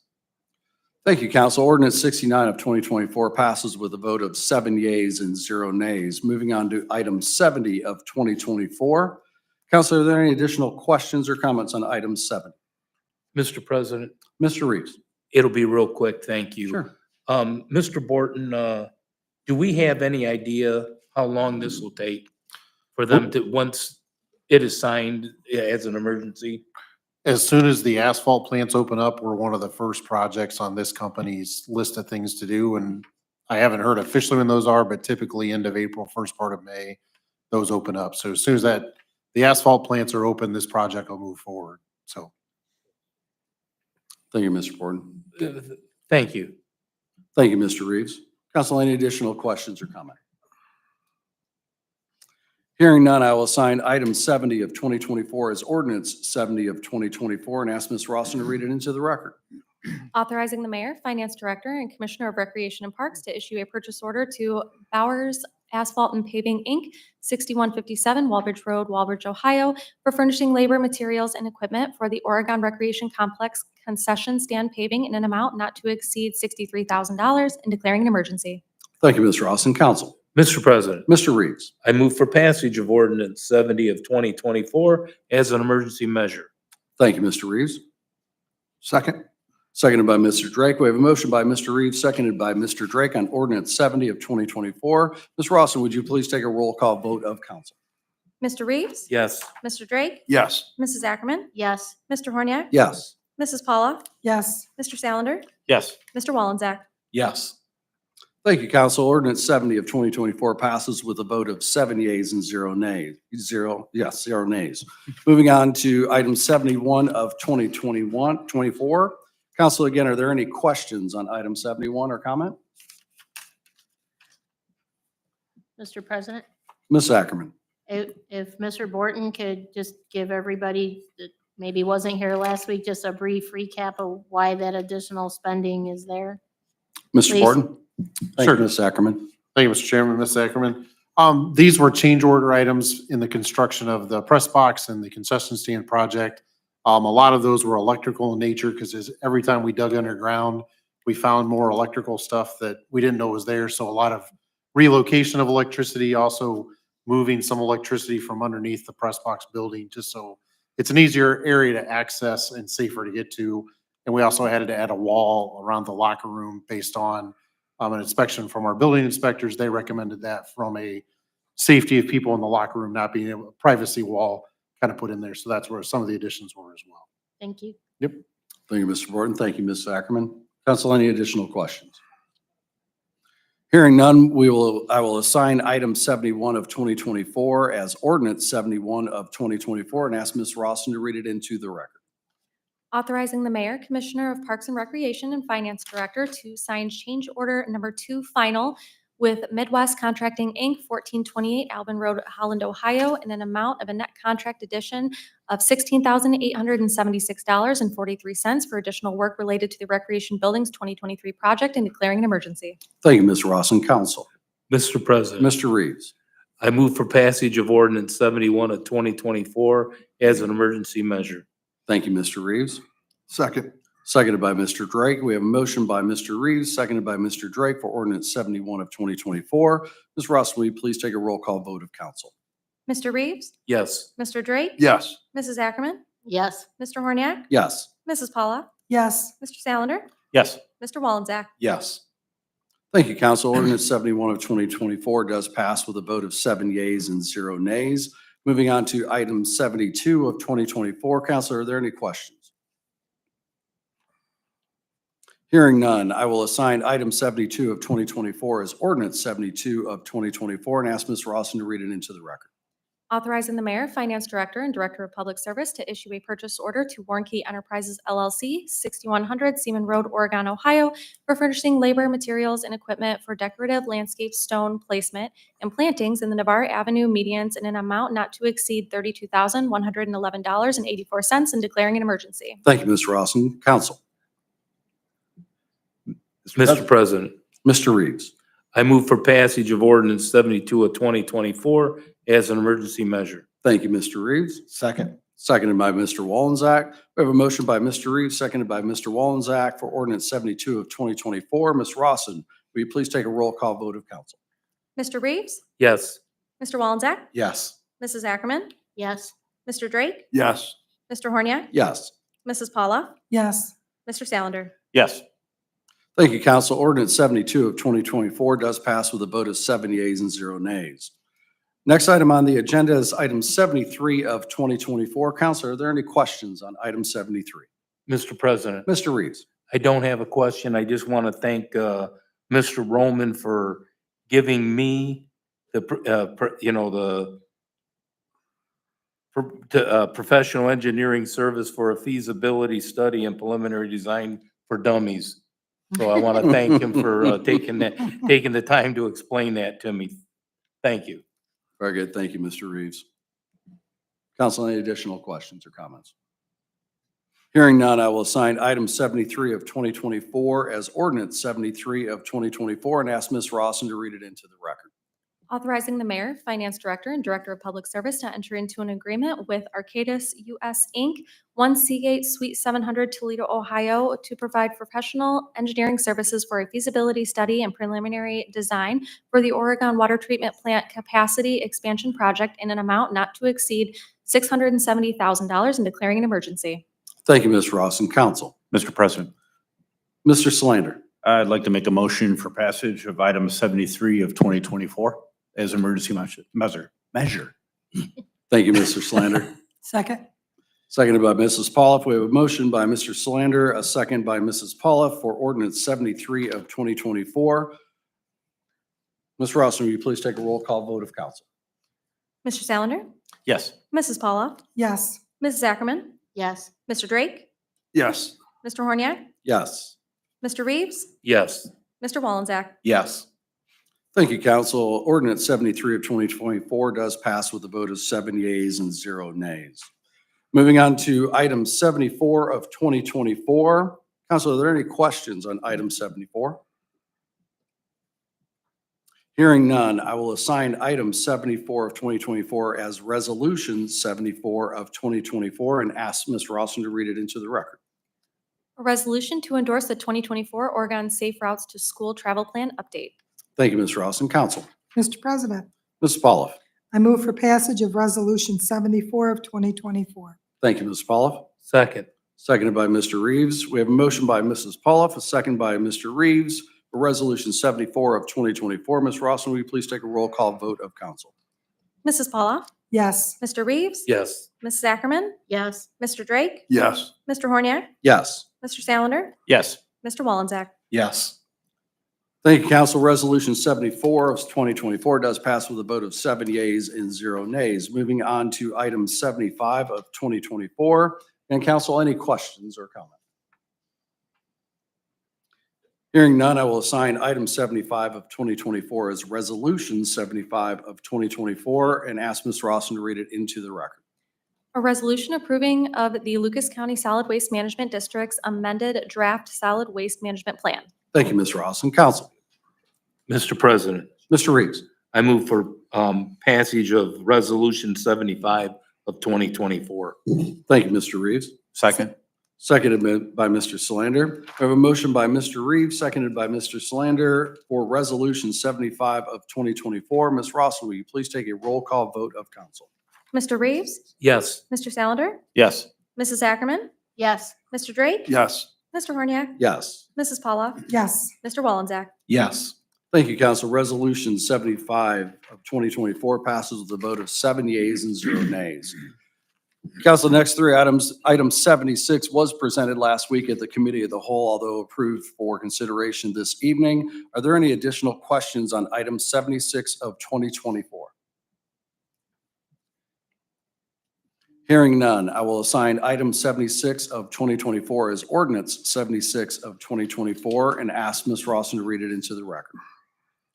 [SPEAKER 2] Thank you, council. Ordinance 69 of 2024 passes with a vote of 7 yeas and 0 nays. Moving on to item 70 of 2024. Council, are there any additional questions or comments on item 70?
[SPEAKER 5] Mr. President,
[SPEAKER 2] Mr. Reeves.
[SPEAKER 5] it'll be real quick. Thank you.
[SPEAKER 2] Sure.
[SPEAKER 5] Mr. Borton, do we have any idea how long this will take for them to, once it is signed as an emergency?
[SPEAKER 13] As soon as the asphalt plants open up, we're one of the first projects on this company's list of things to do. And I haven't heard officially when those are, but typically end of April, first part of May, those open up. So as soon as the asphalt plants are open, this project will move forward. So.
[SPEAKER 2] Thank you, Mr. Borden.
[SPEAKER 5] Thank you.
[SPEAKER 2] Thank you, Mr. Reeves. Council, any additional questions or comment? Hearing none, I will assign item 70 of 2024 as ordinance 70 of 2024 and ask Ms. Rawson to read it into the record.
[SPEAKER 3] Authorizing the mayor, finance director, and commissioner of recreation and parks to issue a purchase order to Bowers Asphalt and Paving, Inc., 6157 Walbridge Road, Walbridge, Ohio, for furnishing labor, materials, and equipment for the Oregon Recreation Complex concession stand paving in an amount not to exceed $63,000 and declaring an emergency.
[SPEAKER 2] Thank you, Ms. Rawson. Council.
[SPEAKER 5] Mr. President,
[SPEAKER 2] Mr. Reeves.
[SPEAKER 5] I move for passage of ordinance 70 of 2024 as an emergency measure.
[SPEAKER 2] Thank you, Mr. Reeves.
[SPEAKER 11] Second.
[SPEAKER 2] Seconded by Mr. Drake. We have a motion by Mr. Reeves, seconded by Mr. Drake on ordinance 70 of 2024. Ms. Rawson, would you please take a roll call vote of council?
[SPEAKER 3] Mr. Reeves?
[SPEAKER 5] Yes.
[SPEAKER 3] Mr. Drake?
[SPEAKER 11] Yes.
[SPEAKER 3] Mrs. Ackerman? Yes. Mr. Horniak?
[SPEAKER 2] Yes.
[SPEAKER 3] Mrs. Paula?
[SPEAKER 10] yes,
[SPEAKER 3] Mr. Salander?
[SPEAKER 6] Yes.
[SPEAKER 3] Mr. Wallensack?
[SPEAKER 2] Yes. Thank you, council. Ordinance 70 of 2024 passes with a vote of 7 yeas and 0 nays. 0 nays. Moving on to item 71 of 24. Council, again, are there any questions on item 71 or comment?
[SPEAKER 14] Mr. President,
[SPEAKER 2] Ms. Ackerman.
[SPEAKER 14] if Mr. Borton could just give everybody that maybe wasn't here last week, just a brief recap of why that additional spending is there.
[SPEAKER 2] Mr.
[SPEAKER 14] Please.
[SPEAKER 2] Borden. Thank you,
[SPEAKER 13] Sure.
[SPEAKER 2] Ms. Ackerman.
[SPEAKER 13] Thank you, Mr. Chairman, Ms. Ackerman. These were change order items in the construction of the press box and the concession stand project. A lot of those were electrical in nature because every time we dug underground, we found more electrical stuff that we didn't know was there. So a lot of relocation of electricity, also moving some electricity from underneath the press box building, just so it's an easier area to access and safer to get to. And we also had to add a wall around the locker room based on an inspection from our building inspectors. They recommended that from a safety of people in the locker room, not being able, a privacy wall kind of put in there. So that's where some of the additions were as well.
[SPEAKER 14] Thank you.
[SPEAKER 2] Thank you, Mr. Borden. Thank you, Ms. Ackerman. Council, any additional questions? Hearing none, I will assign item 71 of 2024 as ordinance 71 of 2024 and ask Ms. Rawson to read it into the record.
[SPEAKER 3] Authorizing the mayor, commissioner of parks and recreation, and finance director to sign change order number 2 final with Midwest Contracting, Inc., 1428 Alvin Road, Holland, Ohio, in an amount of a net contract addition of $16,876.43 for additional work related to the Recreation Buildings 2023 project and declaring an emergency.
[SPEAKER 2] Thank you, Ms. Rawson. Council.
[SPEAKER 5] Mr. President,
[SPEAKER 2] Mr. Reeves.
[SPEAKER 5] I move for passage of ordinance 71 of 2024 as an emergency measure.
[SPEAKER 2] Thank you, Mr. Reeves.
[SPEAKER 11] Second.
[SPEAKER 2] Seconded by Mr. Drake. We have a motion by Mr. Reeves, seconded by Mr. Drake for ordinance 71 of 2024. Ms. Ross, will you please take a roll call vote of council?
[SPEAKER 3] Mr. Reeves,
[SPEAKER 5] Yes.
[SPEAKER 3] Mr. Drake,
[SPEAKER 11] Yes.
[SPEAKER 3] Mrs. Ackerman,
[SPEAKER 14] Yes.
[SPEAKER 3] Mr. Horniak,
[SPEAKER 2] Yes.
[SPEAKER 3] Mrs. Paula,
[SPEAKER 10] yes,
[SPEAKER 3] Mr. Salander,
[SPEAKER 13] Yes.
[SPEAKER 3] Mr. Wallensack.
[SPEAKER 2] Yes. Thank you, Council. Ordinance 71 of 2024 does pass with a vote of 7 yeas and 0 nays. Moving on to item 72 of 2024. Council, are there any questions? Hearing none, I will assign item 72 of 2024 as ordinance 72 of 2024 and ask Ms. Rawson to read it into the record.
[SPEAKER 3] Authorizing the mayor, finance director, and director of public service to issue a purchase order to Warnke Enterprises LLC, 6100 Seaman Road, Oregon, Ohio, for furnishing labor, materials, and equipment for decorative landscape stone placement and plantings in the Navarre Avenue medians in an amount not to exceed $32,111.84 and declaring an emergency.
[SPEAKER 2] Thank you, Ms. Rawson. Council.
[SPEAKER 5] Mr. President,
[SPEAKER 2] Mr. Reeves.
[SPEAKER 5] I move for passage of ordinance 72 of 2024 as an emergency measure.
[SPEAKER 2] Thank you, Mr. Reeves.
[SPEAKER 12] Second.
[SPEAKER 2] Seconded by Mr. Wallensack. We have a motion by Mr. Reeves, seconded by Mr. Wallensack for ordinance 72 of 2024. Ms. Rawson, will you please take a roll call vote of council?
[SPEAKER 3] Mr. Reeves,
[SPEAKER 5] Yes.
[SPEAKER 3] Mr. Wallensack,
[SPEAKER 12] Yes.
[SPEAKER 3] Mrs. Ackerman,
[SPEAKER 14] Yes.
[SPEAKER 3] Mr. Drake,
[SPEAKER 11] Yes.
[SPEAKER 3] Mr. Horniak,
[SPEAKER 2] Yes.
[SPEAKER 3] Mrs. Paula,
[SPEAKER 10] yes,
[SPEAKER 3] Mr. Salander.
[SPEAKER 13] Yes.
[SPEAKER 2] Thank you, council. Ordinance 72 of 2024 does pass with a vote of 7 yeas and 0 nays. Next item on the agenda is item 73 of 2024. Council, are there any questions on item 73?
[SPEAKER 5] Mr. President,
[SPEAKER 2] Mr. Reeves.
[SPEAKER 5] I don't have a question. I just want to thank Mr. Roman for giving me the professional engineering service for a feasibility study and preliminary design for dummies. So I want to thank him for taking the time to explain that to me. Thank you.
[SPEAKER 2] Very good. Thank you, Mr. Reeves. Council, any additional questions or comments? Hearing none, I will assign item 73 of 2024 as ordinance 73 of 2024 and ask Ms. Rawson to read it into the record.
[SPEAKER 3] Authorizing the mayor, finance director, and director of public service to enter into an agreement with Arcadis US Inc., 1 Seagate Suite 700 Toledo, Ohio, to provide professional engineering services for a feasibility study and preliminary design for the Oregon Water Treatment Plant Capacity Expansion Project in an amount not to exceed $670,000 and declaring an emergency.
[SPEAKER 2] Thank you, Ms. Rawson. Council.
[SPEAKER 15] Mr. President,
[SPEAKER 2] Mr. Solander.
[SPEAKER 15] I'd like to make a motion for passage of item 73 of 2024 as emergency measure.
[SPEAKER 2] Thank you, Mr. Solander.
[SPEAKER 10] second,
[SPEAKER 2] Seconded by Mrs. Pauloff. We have a motion by Mr. Solander, a second by Mrs. Pauloff for ordinance 73 of 2024. Ms. Rawson, will you please take a roll call vote of council?
[SPEAKER 3] Mr. Salander,
[SPEAKER 15] Yes.
[SPEAKER 3] Mrs. Paula,
[SPEAKER 10] yes,
[SPEAKER 3] Mrs. Ackerman,
[SPEAKER 14] Yes.
[SPEAKER 3] Mr. Drake,
[SPEAKER 11] Yes.
[SPEAKER 3] Mr. Horniak,
[SPEAKER 2] Yes.
[SPEAKER 3] Mr. Reeves,
[SPEAKER 5] Yes.
[SPEAKER 3] Mr. Wallensack.
[SPEAKER 12] Yes.
[SPEAKER 2] Thank you, council. Ordinance 73 of 2024 does pass with a vote of 7 yeas and 0 nays. Moving on to item 74 of 2024. Council, are there any questions on item 74? Hearing none, I will assign item 74 of 2024 as resolution 74 of 2024 and ask Ms. Rawson to read it into the record.
[SPEAKER 3] A resolution to endorse the 2024 Oregon Safe Routes to School Travel Plan update.
[SPEAKER 2] Thank you, Ms. Rawson. Council.
[SPEAKER 10] Mr. President,
[SPEAKER 2] Mrs. Pauloff.
[SPEAKER 10] I move for passage of resolution 74 of 2024.
[SPEAKER 2] Thank you, Ms. Pauloff.
[SPEAKER 5] Second.
[SPEAKER 2] Seconded by Mr. Reeves. We have a motion by Mrs. Pauloff, a second by Mr. Reeves for resolution 74 of 2024. Ms. Rawson, will you please take a roll call vote of council?
[SPEAKER 3] Mrs. Paula,
[SPEAKER 10] Yes,
[SPEAKER 3] Mr. Reeves,
[SPEAKER 5] Yes.
[SPEAKER 3] Mrs. Ackerman,
[SPEAKER 14] Yes.
[SPEAKER 3] Mr. Drake,
[SPEAKER 11] Yes.
[SPEAKER 3] Mr. Horniak,
[SPEAKER 2] Yes.
[SPEAKER 3] Mr. Salander,
[SPEAKER 15] Yes.
[SPEAKER 3] Mr. Wallensack.
[SPEAKER 12] Yes.
[SPEAKER 2] Thank you, council. Resolution 74 of 2024 does pass with a vote of 7 yeas and 0 nays. Moving on to item 75 of 2024. And council, any questions or comments? Hearing none, I will assign item 75 of 2024 as resolution 75 of 2024 and ask Ms. Rawson to read it into the record.
[SPEAKER 3] A resolution approving of the Lucas County Solid Waste Management District's amended draft solid waste management plan.
[SPEAKER 2] Thank you, Ms. Rawson. Council.
[SPEAKER 5] Mr. President,
[SPEAKER 2] Mr. Reeves.
[SPEAKER 5] I move for passage of resolution 75 of 2024.
[SPEAKER 2] Thank you, Mr. Reeves.
[SPEAKER 15] Second.
[SPEAKER 2] Seconded by Mr. Solander. I have a motion by Mr. Reeves, seconded by Mr. Solander for Resolution 75 of 2024. Ms. Ross, will you please take a roll call vote of council?
[SPEAKER 3] Mr. Reeves?
[SPEAKER 5] Yes.
[SPEAKER 3] Mr. Salander?
[SPEAKER 15] Yes.
[SPEAKER 3] Mrs. Ackerman?
[SPEAKER 14] Yes.
[SPEAKER 3] Mr. Drake?
[SPEAKER 11] Yes.
[SPEAKER 3] Mr. Horniak?
[SPEAKER 2] Yes.
[SPEAKER 3] Mrs. Paula?
[SPEAKER 10] yes,
[SPEAKER 3] Mr. Wollenzak?
[SPEAKER 9] Yes.
[SPEAKER 2] Thank you, Council. Resolution 75 of 2024 passes with a vote of 7 yeas and 0 nays. Council, next three items. Item 76 was presented last week at the Committee of the Whole, although approved for consideration this evening. Are there any additional questions on item 76 of 2024? Hearing none, I will assign item 76 of 2024 as ordinance 76 of 2024 and ask Ms. Rawson to read it into the record.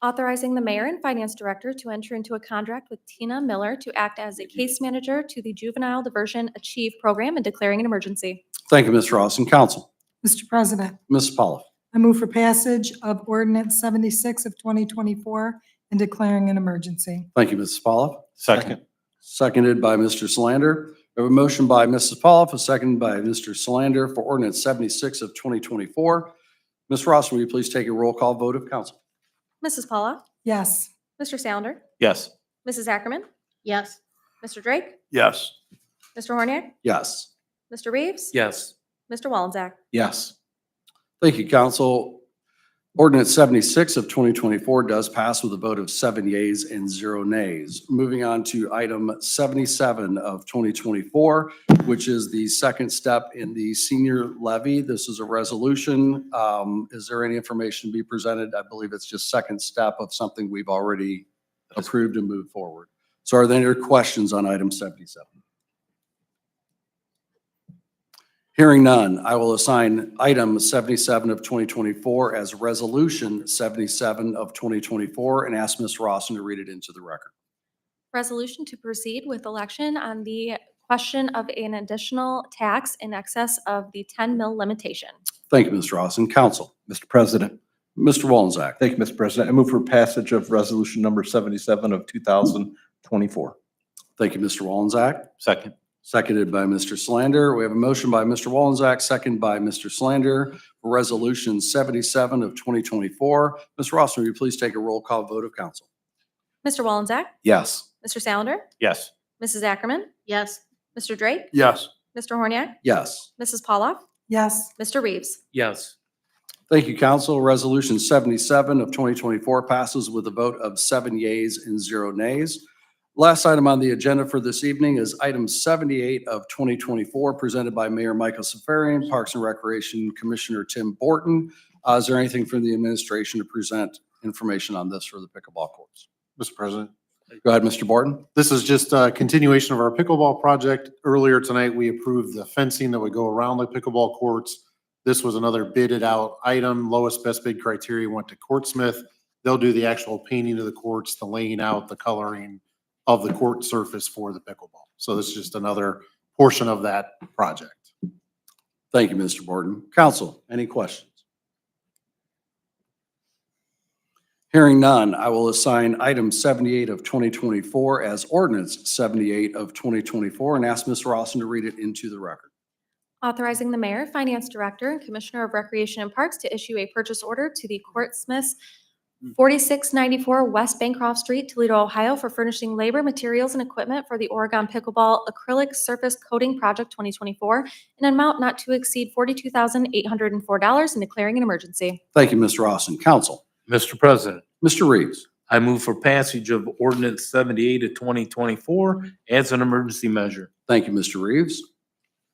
[SPEAKER 3] Authorizing the mayor and finance director to enter into a contract with Tina Miller to act as a case manager to the Juvenile Diversion Achieve program and declaring an emergency.
[SPEAKER 2] Thank you, Ms. Rawson. Council,
[SPEAKER 10] Mr. President,
[SPEAKER 2] Ms. Pollock.
[SPEAKER 10] I move for passage of ordinance 76 of 2024 and declaring an emergency.
[SPEAKER 2] Thank you, Mrs. Pollock.
[SPEAKER 15] Second.
[SPEAKER 2] Seconded by Mr. Solander. We have a motion by Mrs. Pollock, a second by Mr. Solander for ordinance 76 of 2024. Ms. Ross, will you please take a roll call vote of council?
[SPEAKER 3] Mrs. Paula?
[SPEAKER 10] Yes,
[SPEAKER 3] Mr. Salander?
[SPEAKER 15] Yes.
[SPEAKER 3] Mrs. Ackerman?
[SPEAKER 14] Yes.
[SPEAKER 3] Mr. Drake?
[SPEAKER 11] Yes.
[SPEAKER 3] Mr. Horniak?
[SPEAKER 2] Yes.
[SPEAKER 3] Mr. Reeves?
[SPEAKER 5] Yes.
[SPEAKER 3] Mr. Wollenzak?
[SPEAKER 9] Yes.
[SPEAKER 2] Thank you, council. Ordinance 76 of 2024 does pass with a vote of 7 yeas and 0 nays. Moving on to item 77 of 2024, which is the second step in the senior levy. This is a resolution. Is there any information to be presented? I believe it's just second step of something we've already approved and moved forward. So are there any questions on item 77? Hearing none, I will assign item 77 of 2024 as resolution 77 of 2024 and ask Ms. Rawson to read it into the record.
[SPEAKER 3] Resolution to proceed with election on the question of an additional tax in excess of the 10 mil limitation.
[SPEAKER 2] Thank you, Ms. Rawson. Council,
[SPEAKER 9] Mr. President.
[SPEAKER 2] Mr. Wollenzak.
[SPEAKER 9] Thank you, Mr. President. I move for passage of resolution number 77 of 2024.
[SPEAKER 2] Thank you, Mr. Wollenzak.
[SPEAKER 15] Second.
[SPEAKER 2] Seconded by Mr. Solander. We have a motion by Mr. Wollenzak, second by Mr. Solander for resolution 77 of 2024. Ms. Rawson, will you please take a roll call vote of council?
[SPEAKER 3] Mr. Wollenzak?
[SPEAKER 9] Yes.
[SPEAKER 3] Mr. Salander?
[SPEAKER 15] Yes.
[SPEAKER 3] Mrs. Ackerman?
[SPEAKER 14] Yes.
[SPEAKER 3] Mr. Drake?
[SPEAKER 11] Yes.
[SPEAKER 3] Mr. Horniak?
[SPEAKER 2] Yes.
[SPEAKER 3] Mrs. Paula?
[SPEAKER 10] yes,
[SPEAKER 3] Mr. Reeves?
[SPEAKER 5] Yes.
[SPEAKER 2] Thank you, council. Resolution 77 of 2024 passes with a vote of 7 yeas and 0 nays. Last item on the agenda for this evening is item 78 of 2024, presented by Mayor Michael Safarian, Parks and Recreation Commissioner Tim Borton. Is there anything from the administration to present information on this for the pickleball courts?
[SPEAKER 13] Mr. President,
[SPEAKER 2] Go ahead, Mr. Borton.
[SPEAKER 13] this is just a continuation of our pickleball project. Earlier tonight, we approved the fencing that would go around the pickleball courts. This was another bidded out item. Lowest best bid criteria went to Courtsmith. They'll do the actual painting of the courts, the laying out, the coloring of the court surface for the pickleball. So this is just another portion of that project.
[SPEAKER 2] Thank you, Mr. Borton. Council, any questions? Hearing none, I will assign item 78 of 2024 as ordinance 78 of 2024 and ask Ms. Rawson to read it into the record.
[SPEAKER 3] Authorizing the mayor, finance director, and commissioner of recreation and parks to issue a purchase order to the Courtsmith 4694 West Bancroft Street, Toledo, Ohio, for furnishing labor, materials, and equipment for the Oregon Pickleball Acrylic Surface Coating Project 2024 in an amount not to exceed $42,804 and declaring an emergency.
[SPEAKER 2] Thank you, Ms. Rawson. Council,
[SPEAKER 5] Mr. President,
[SPEAKER 2] Mr. Reeves.
[SPEAKER 5] I move for passage of ordinance 78 of 2024 as an emergency measure.
[SPEAKER 2] Thank you, Mr. Reeves.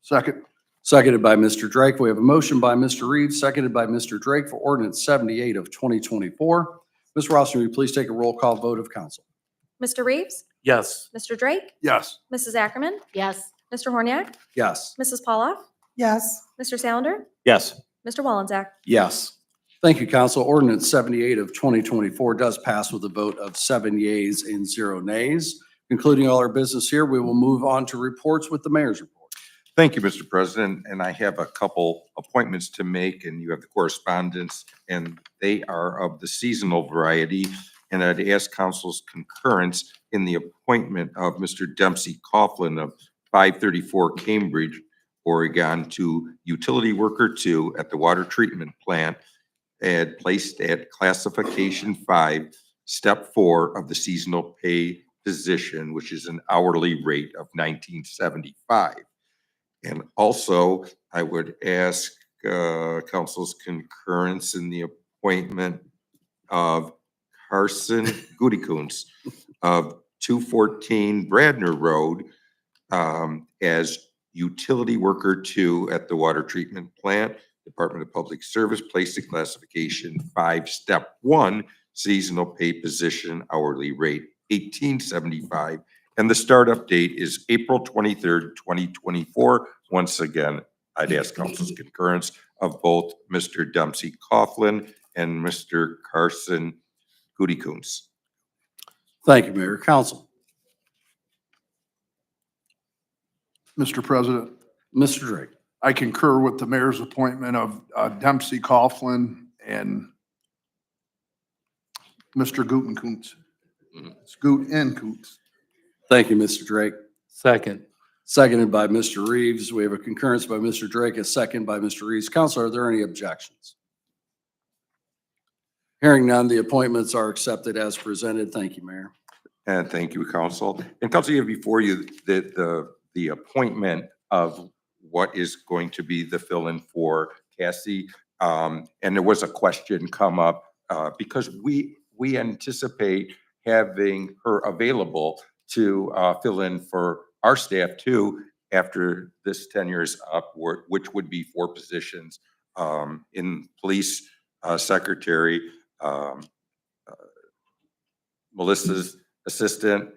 [SPEAKER 11] Second.
[SPEAKER 2] Seconded by Mr. Drake. We have a motion by Mr. Reeves, seconded by Mr. Drake for ordinance 78 of 2024. Ms. Rawson, will you please take a roll call vote of council?
[SPEAKER 3] Mr. Reeves?
[SPEAKER 5] Yes.
[SPEAKER 3] Mr. Drake?
[SPEAKER 11] Yes.
[SPEAKER 3] Mrs. Ackerman?
[SPEAKER 14] Yes.
[SPEAKER 3] Mr. Horniak?
[SPEAKER 2] Yes.
[SPEAKER 3] Mrs. Paula?
[SPEAKER 10] yes,
[SPEAKER 3] Mr. Salander?
[SPEAKER 15] Yes.
[SPEAKER 3] Mr. Wollenzak?
[SPEAKER 9] Yes.
[SPEAKER 2] Thank you, council. Ordinance 78 of 2024 does pass with a vote of 7 yeas and 0 nays. Concluding all our business here, we will move on to reports with the mayor's report.
[SPEAKER 1] Thank you, Mr. President, and I have a couple appointments to make, and you have the correspondence, and they are of the seasonal variety. And I'd ask council's concurrence in the appointment of Mr. Dempsey Coughlin of 534 Cambridge Oregon, to utility worker 2 at the water treatment plant and placed at classification 5, step 4 of the seasonal pay position, which is an hourly rate of $19.75. And also, I would ask council's concurrence in the appointment of Carson Gudikunz of 214 Bradner Road as utility worker 2 at the water treatment plant, Department of Public Service, placed at classification 5, step 1, seasonal pay position, hourly rate $18.75. And the startup date is April 23rd, 2024. Once again, I'd ask council's concurrence of both Mr. Dempsey Coughlin and Mr. Carson Gudikunz.
[SPEAKER 2] Thank you, Mayor. Council.
[SPEAKER 11] Mr. President,
[SPEAKER 2] Mr. Drake.
[SPEAKER 11] I concur with the mayor's appointment of Dempsey Coughlin and Mr. Gutekunst. It's Gut and Kunz.
[SPEAKER 2] Thank you, Mr. Drake.
[SPEAKER 5] Second.
[SPEAKER 2] Seconded by Mr. Reeves. We have a concurrence by Mr. Drake, a second by Mr. Reeves. Council, are there any objections? Hearing none, the appointments are accepted as presented. Thank you, Mayor.
[SPEAKER 1] And thank you, council. And council, you have before you the appointment of what is going to be the fill-in for Cassie. And there was a question come up because we anticipate having her available to fill in for our staff too after this tenure is up, which would be 4 positions in police secretary, Melissa's assistant,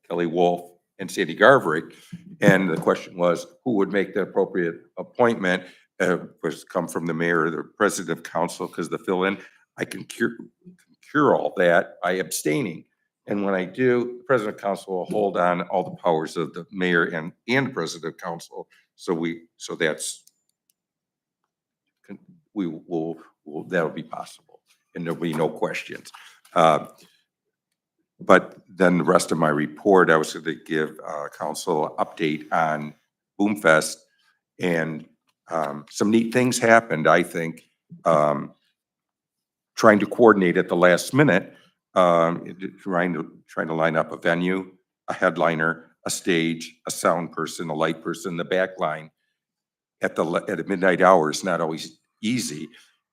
[SPEAKER 1] Kelly Wolf, and Sandy Garverick. And the question was, who would make the appropriate appointment? Was come from the mayor or the president of council, because the fill-in, I can cure all that by abstaining. And when I do, the president of council will hold on all the powers of the mayor and president of council. So that's, that'll be possible and there'll be no questions. But then the rest of my report, I was going to give council an update on Boomfest, and some neat things happened, I think. Trying to coordinate at the last minute, trying to line up a venue, a headliner, a stage, a sound person, a light person, the back line at the midnight hour is not always easy.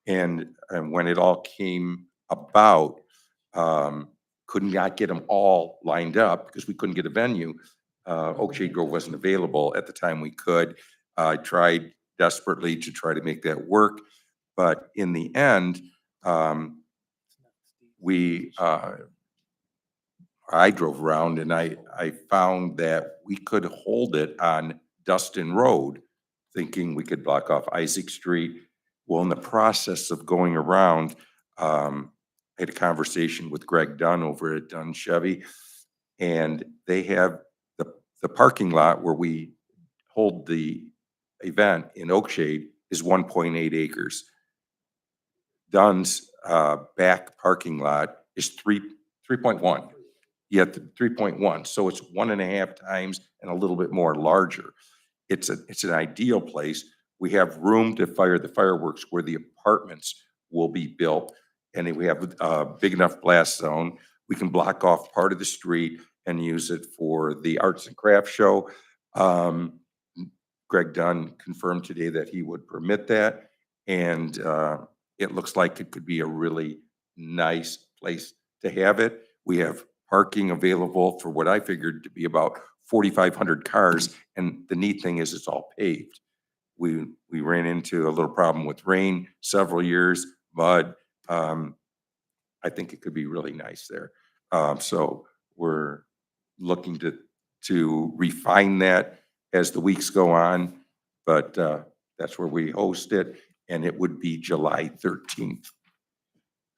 [SPEAKER 1] And when it all came about, could not get them all lined up because we couldn't get a venue. Oakshade Grove wasn't available at the time we could. I tried desperately to try to make that work, but in the end, I drove around and I found that we could hold it on Dustin Road, thinking we could block off Isaac Street. Well, in the process of going around, I had a conversation with Greg Dunn over at Dunn Chevy, and they have the parking lot where we hold the event in Oakshade is 1.8 acres. Dunn's back parking lot is 3.1, yet 3.1. So it's 1.5 times and a little bit more larger. It's an ideal place. We have room to fire the fireworks where the apartments will be built. And then we have a big enough blast zone. We can block off part of the street and use it for the arts and crafts show. Greg Dunn confirmed today that he would permit that. And it looks like it could be a really nice place to have it. We have parking available for what I figured to be about 4,500 cars. And the neat thing is it's all paved. We ran into a little problem with rain several years, mud. I think it could be really nice there. So we're looking to refine that as the weeks go on, but that's where we host it, and it would be July 13th.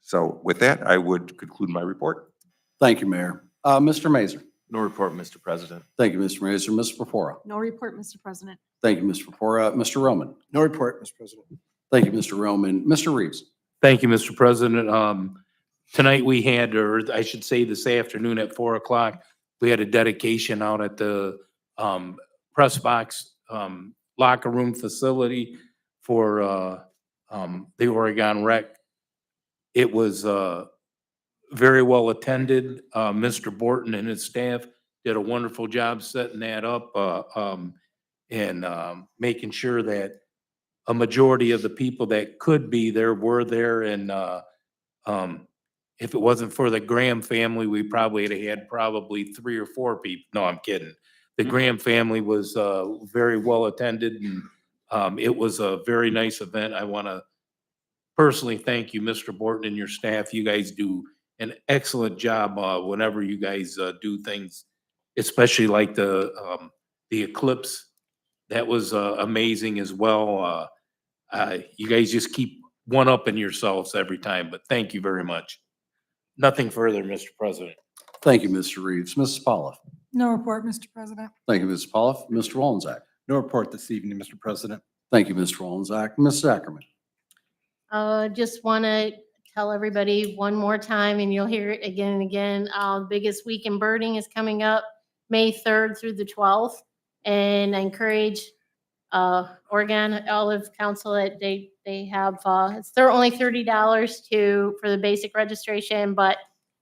[SPEAKER 1] So with that, I would conclude my report.
[SPEAKER 2] Thank you, Mayor. Mr. Mazur.
[SPEAKER 6] No report, Mr. President.
[SPEAKER 2] Thank you, Mr. Mazur. Ms. Purpura.
[SPEAKER 3] No report, Mr. President.
[SPEAKER 2] Thank you, Ms. Purpura. Mr. Roman.
[SPEAKER 12] No report, Mr. President.
[SPEAKER 2] Thank you, Mr. Roman. Mr. Reeves.
[SPEAKER 5] Thank you, Mr. President. Tonight we had, or I should say this afternoon at 4 o'clock, we had a dedication out at the press box locker room facility for, the Oregon Rec. It was, very well attended. Mr. Borton and his staff did a wonderful job setting that up, and making sure that a majority of the people that could be there were there. And if it wasn't for the Graham family, we probably had probably 3 or 4 people. No, I'm kidding. The Graham family was very well attended, and it was a very nice event. I want to personally thank you, Mr. Borton, and your staff. You guys do an excellent job whenever you guys do things, especially like the eclipse. That was amazing as well. You guys just keep one-upping yourselves every time, but thank you very much. Nothing further, Mr. President.
[SPEAKER 2] Thank you, Mr. Reeves. Mrs. Polliff.
[SPEAKER 10] No report, Mr. President.
[SPEAKER 2] Thank you, Mrs. Polliff. Mr. Wolenzak.
[SPEAKER 9] No report this evening, Mr. President.
[SPEAKER 2] Thank you, Mr. Wolenzak. Ms. Ackerman.
[SPEAKER 14] Just want to tell everybody one more time, and you'll hear it again and again. The biggest week in birding is coming up May 3rd through the 12th. And I encourage Oregon Olive Council that they have, they're only $30 for the basic registration, but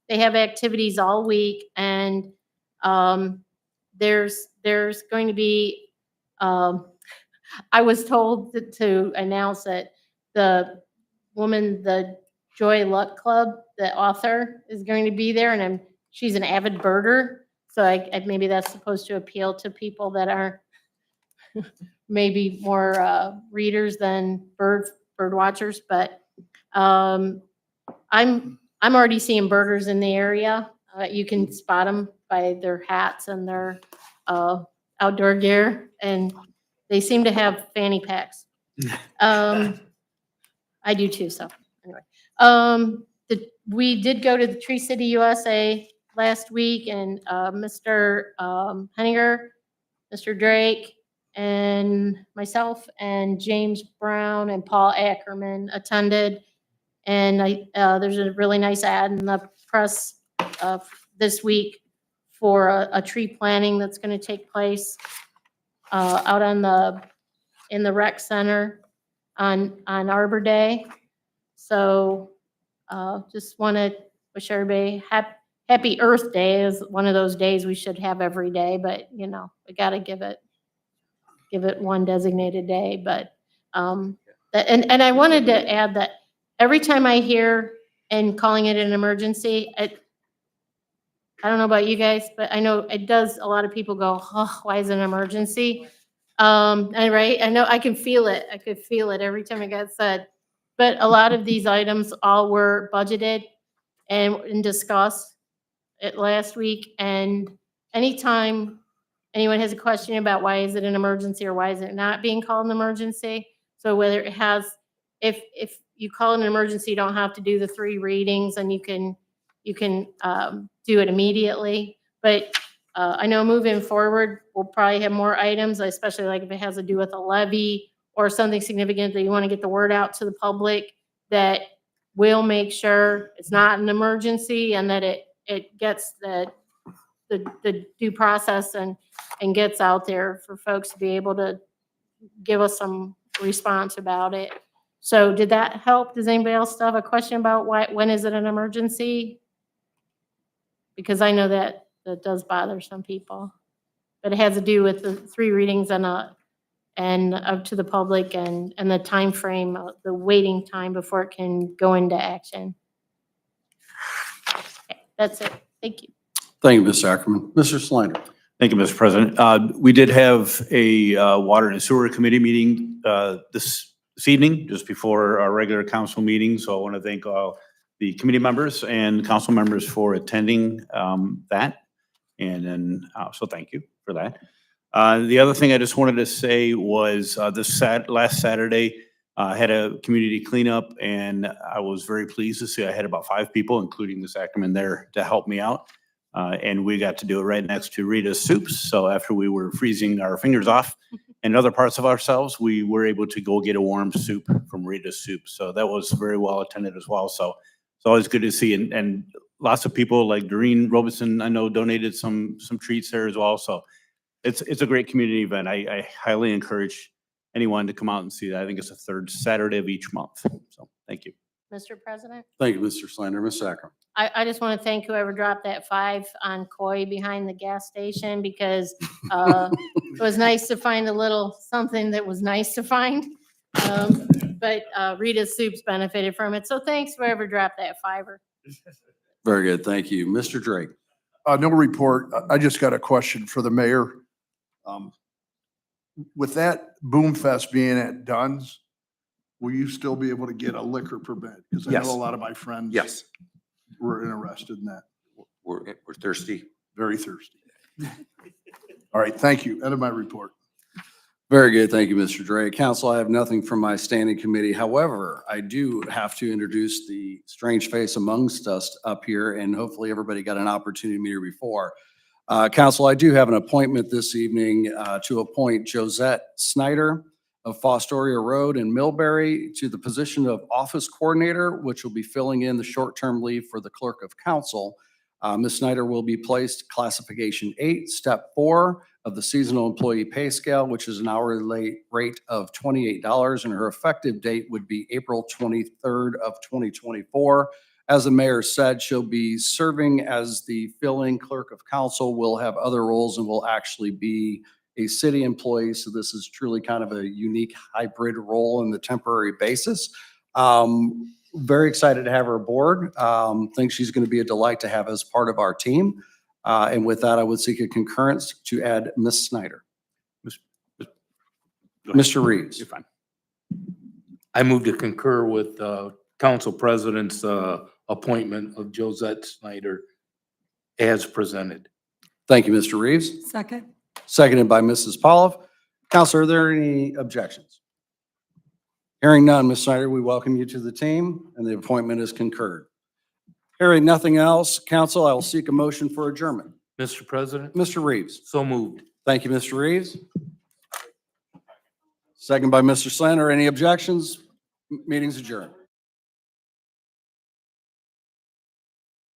[SPEAKER 14] they have activities all week. And there's going to be, I was told to announce that the Joy Luck Club, the author, is going to be there, and she's an avid birder. So maybe that's supposed to appeal to people that are maybe more readers than bird watchers. But I'm already seeing birders in the area. You can spot them by their hats and their outdoor gear, and they seem to have fanny packs. I do too. So anyway, we did go to the Tree City USA last week, and Mr. Henninger, Mr. Drake, and myself, and James Brown and Paul Ackerman attended. And there's a really nice ad in the press this week for a tree planting that's going to take place out in the rec center on Arbor Day. So just want to wish everybody happy Earth Day. Is one of those days we should have every day, but we got to give it one designated day. But and I wanted to add that every time I hear and calling it an emergency, I don't know about you guys, but I know it does. A lot of people go, "Oh, why is it an emergency?" Right? I know I can feel it. I could feel it every time it got said. But a lot of these items all were budgeted and discussed it last week. And anytime anyone has a question about why is it an emergency or why is it not being called an emergency, so whether it has, if you call it an emergency, you don't have to do the 3 readings, and you can do it immediately. But I know moving forward, we'll probably have more items, especially like if it has to do with a levy or something significant that you want to get the word out to the public, that will make sure it's not an emergency and that it gets the due process and gets out there for folks to be able to give us some response about it. So did that help? Does anybody else still have a question about when is it an emergency? Because I know that does bother some people, but it has to do with the 3 readings and up to the public and the time frame, the waiting time before it can go into action. Okay, that's it. Thank you.
[SPEAKER 2] Thank you, Ms. Ackerman. Mr. Slider.
[SPEAKER 15] Thank you, Mr. President. We did have a Water and Sewer Committee meeting this evening, just before our regular council meeting. So I want to thank all the committee members and council members for attending that. And then, so thank you for that. The other thing I just wanted to say was last Saturday, I had a community cleanup, and I was very pleased to see I had about 5 people, including Ms. Ackerman, there to help me out. And we got to do it right next to Rita's Soups. So after we were freezing our fingers off and other parts of ourselves, we were able to go get a warm soup from Rita's Soups. So that was very well attended as well. So it's always good to see. And lots of people like Doreen Robeson, I know, donated some treats there as well. So it's a great community event. I highly encourage anyone to come out and see that. I think it's the third Saturday of each month. So, thank you.
[SPEAKER 14] Mr. President?
[SPEAKER 2] Thank you, Mr. Slender. Ms. Sacker.
[SPEAKER 14] I just want to thank whoever dropped that 5 on Coy behind the gas station because it was nice to find a little something that was nice to find. But Rita's Soups benefited from it. So thanks whoever dropped that 5er.
[SPEAKER 2] Very good. Thank you. Mr. Drake.
[SPEAKER 11] No report. I just got a question for the mayor. With that Boom Fest being at Dunn's, will you still be able to get a liquor permit? Because I
[SPEAKER 1] Yes.
[SPEAKER 11] know a lot of my friends
[SPEAKER 1] Yes,
[SPEAKER 11] were interested in that,
[SPEAKER 1] we're thirsty.
[SPEAKER 11] very thirsty. All right, thank you. End of my report.
[SPEAKER 2] Very good. Thank you, Mr. Drake. Council, I have nothing from my standing committee. However, I do have to introduce the strange face amongst us up here, and hopefully everybody got an opportunity to meet her before. Council, I do have an appointment this evening to appoint Josette Snyder of Fostoria Road in Millbury to the position of Office Coordinator, which will be filling in the short-term leave for the Clerk of Council. Ms. Snyder will be placed classification 8, step 4 of the seasonal employee pay scale, which is an hourly rate of $28, and her effective date would be April 23rd of 2024. As the mayor said, she'll be serving as the fill-in Clerk of Council, will have other roles, and will actually be a city employee. So this is truly kind of a unique hybrid role in the temporary basis. Very excited to have her aboard. Think she's going to be a delight to have as part of our team. And with that, I would seek a concurrence to add Ms. Snyder.
[SPEAKER 5] Go ahead.
[SPEAKER 2] Mr. Reeves.
[SPEAKER 5] You're fine. I move to concur with Council President's appointment of Josette Snyder as presented.
[SPEAKER 2] Thank you, Mr. Reeves.
[SPEAKER 10] Second.
[SPEAKER 2] Seconded by Mrs. Polliff. Counselor, are there any objections? Hearing none, Ms. Snyder, we welcome you to the team, and the appointment is concurred. Hearing nothing else, council, I will seek a motion for adjournment.
[SPEAKER 5] Mr. President,
[SPEAKER 2] Mr. Reeves.
[SPEAKER 5] so moved.
[SPEAKER 2] Thank you, Mr. Reeves. Second by Mr. Slender. Any objections? Meeting's adjourned.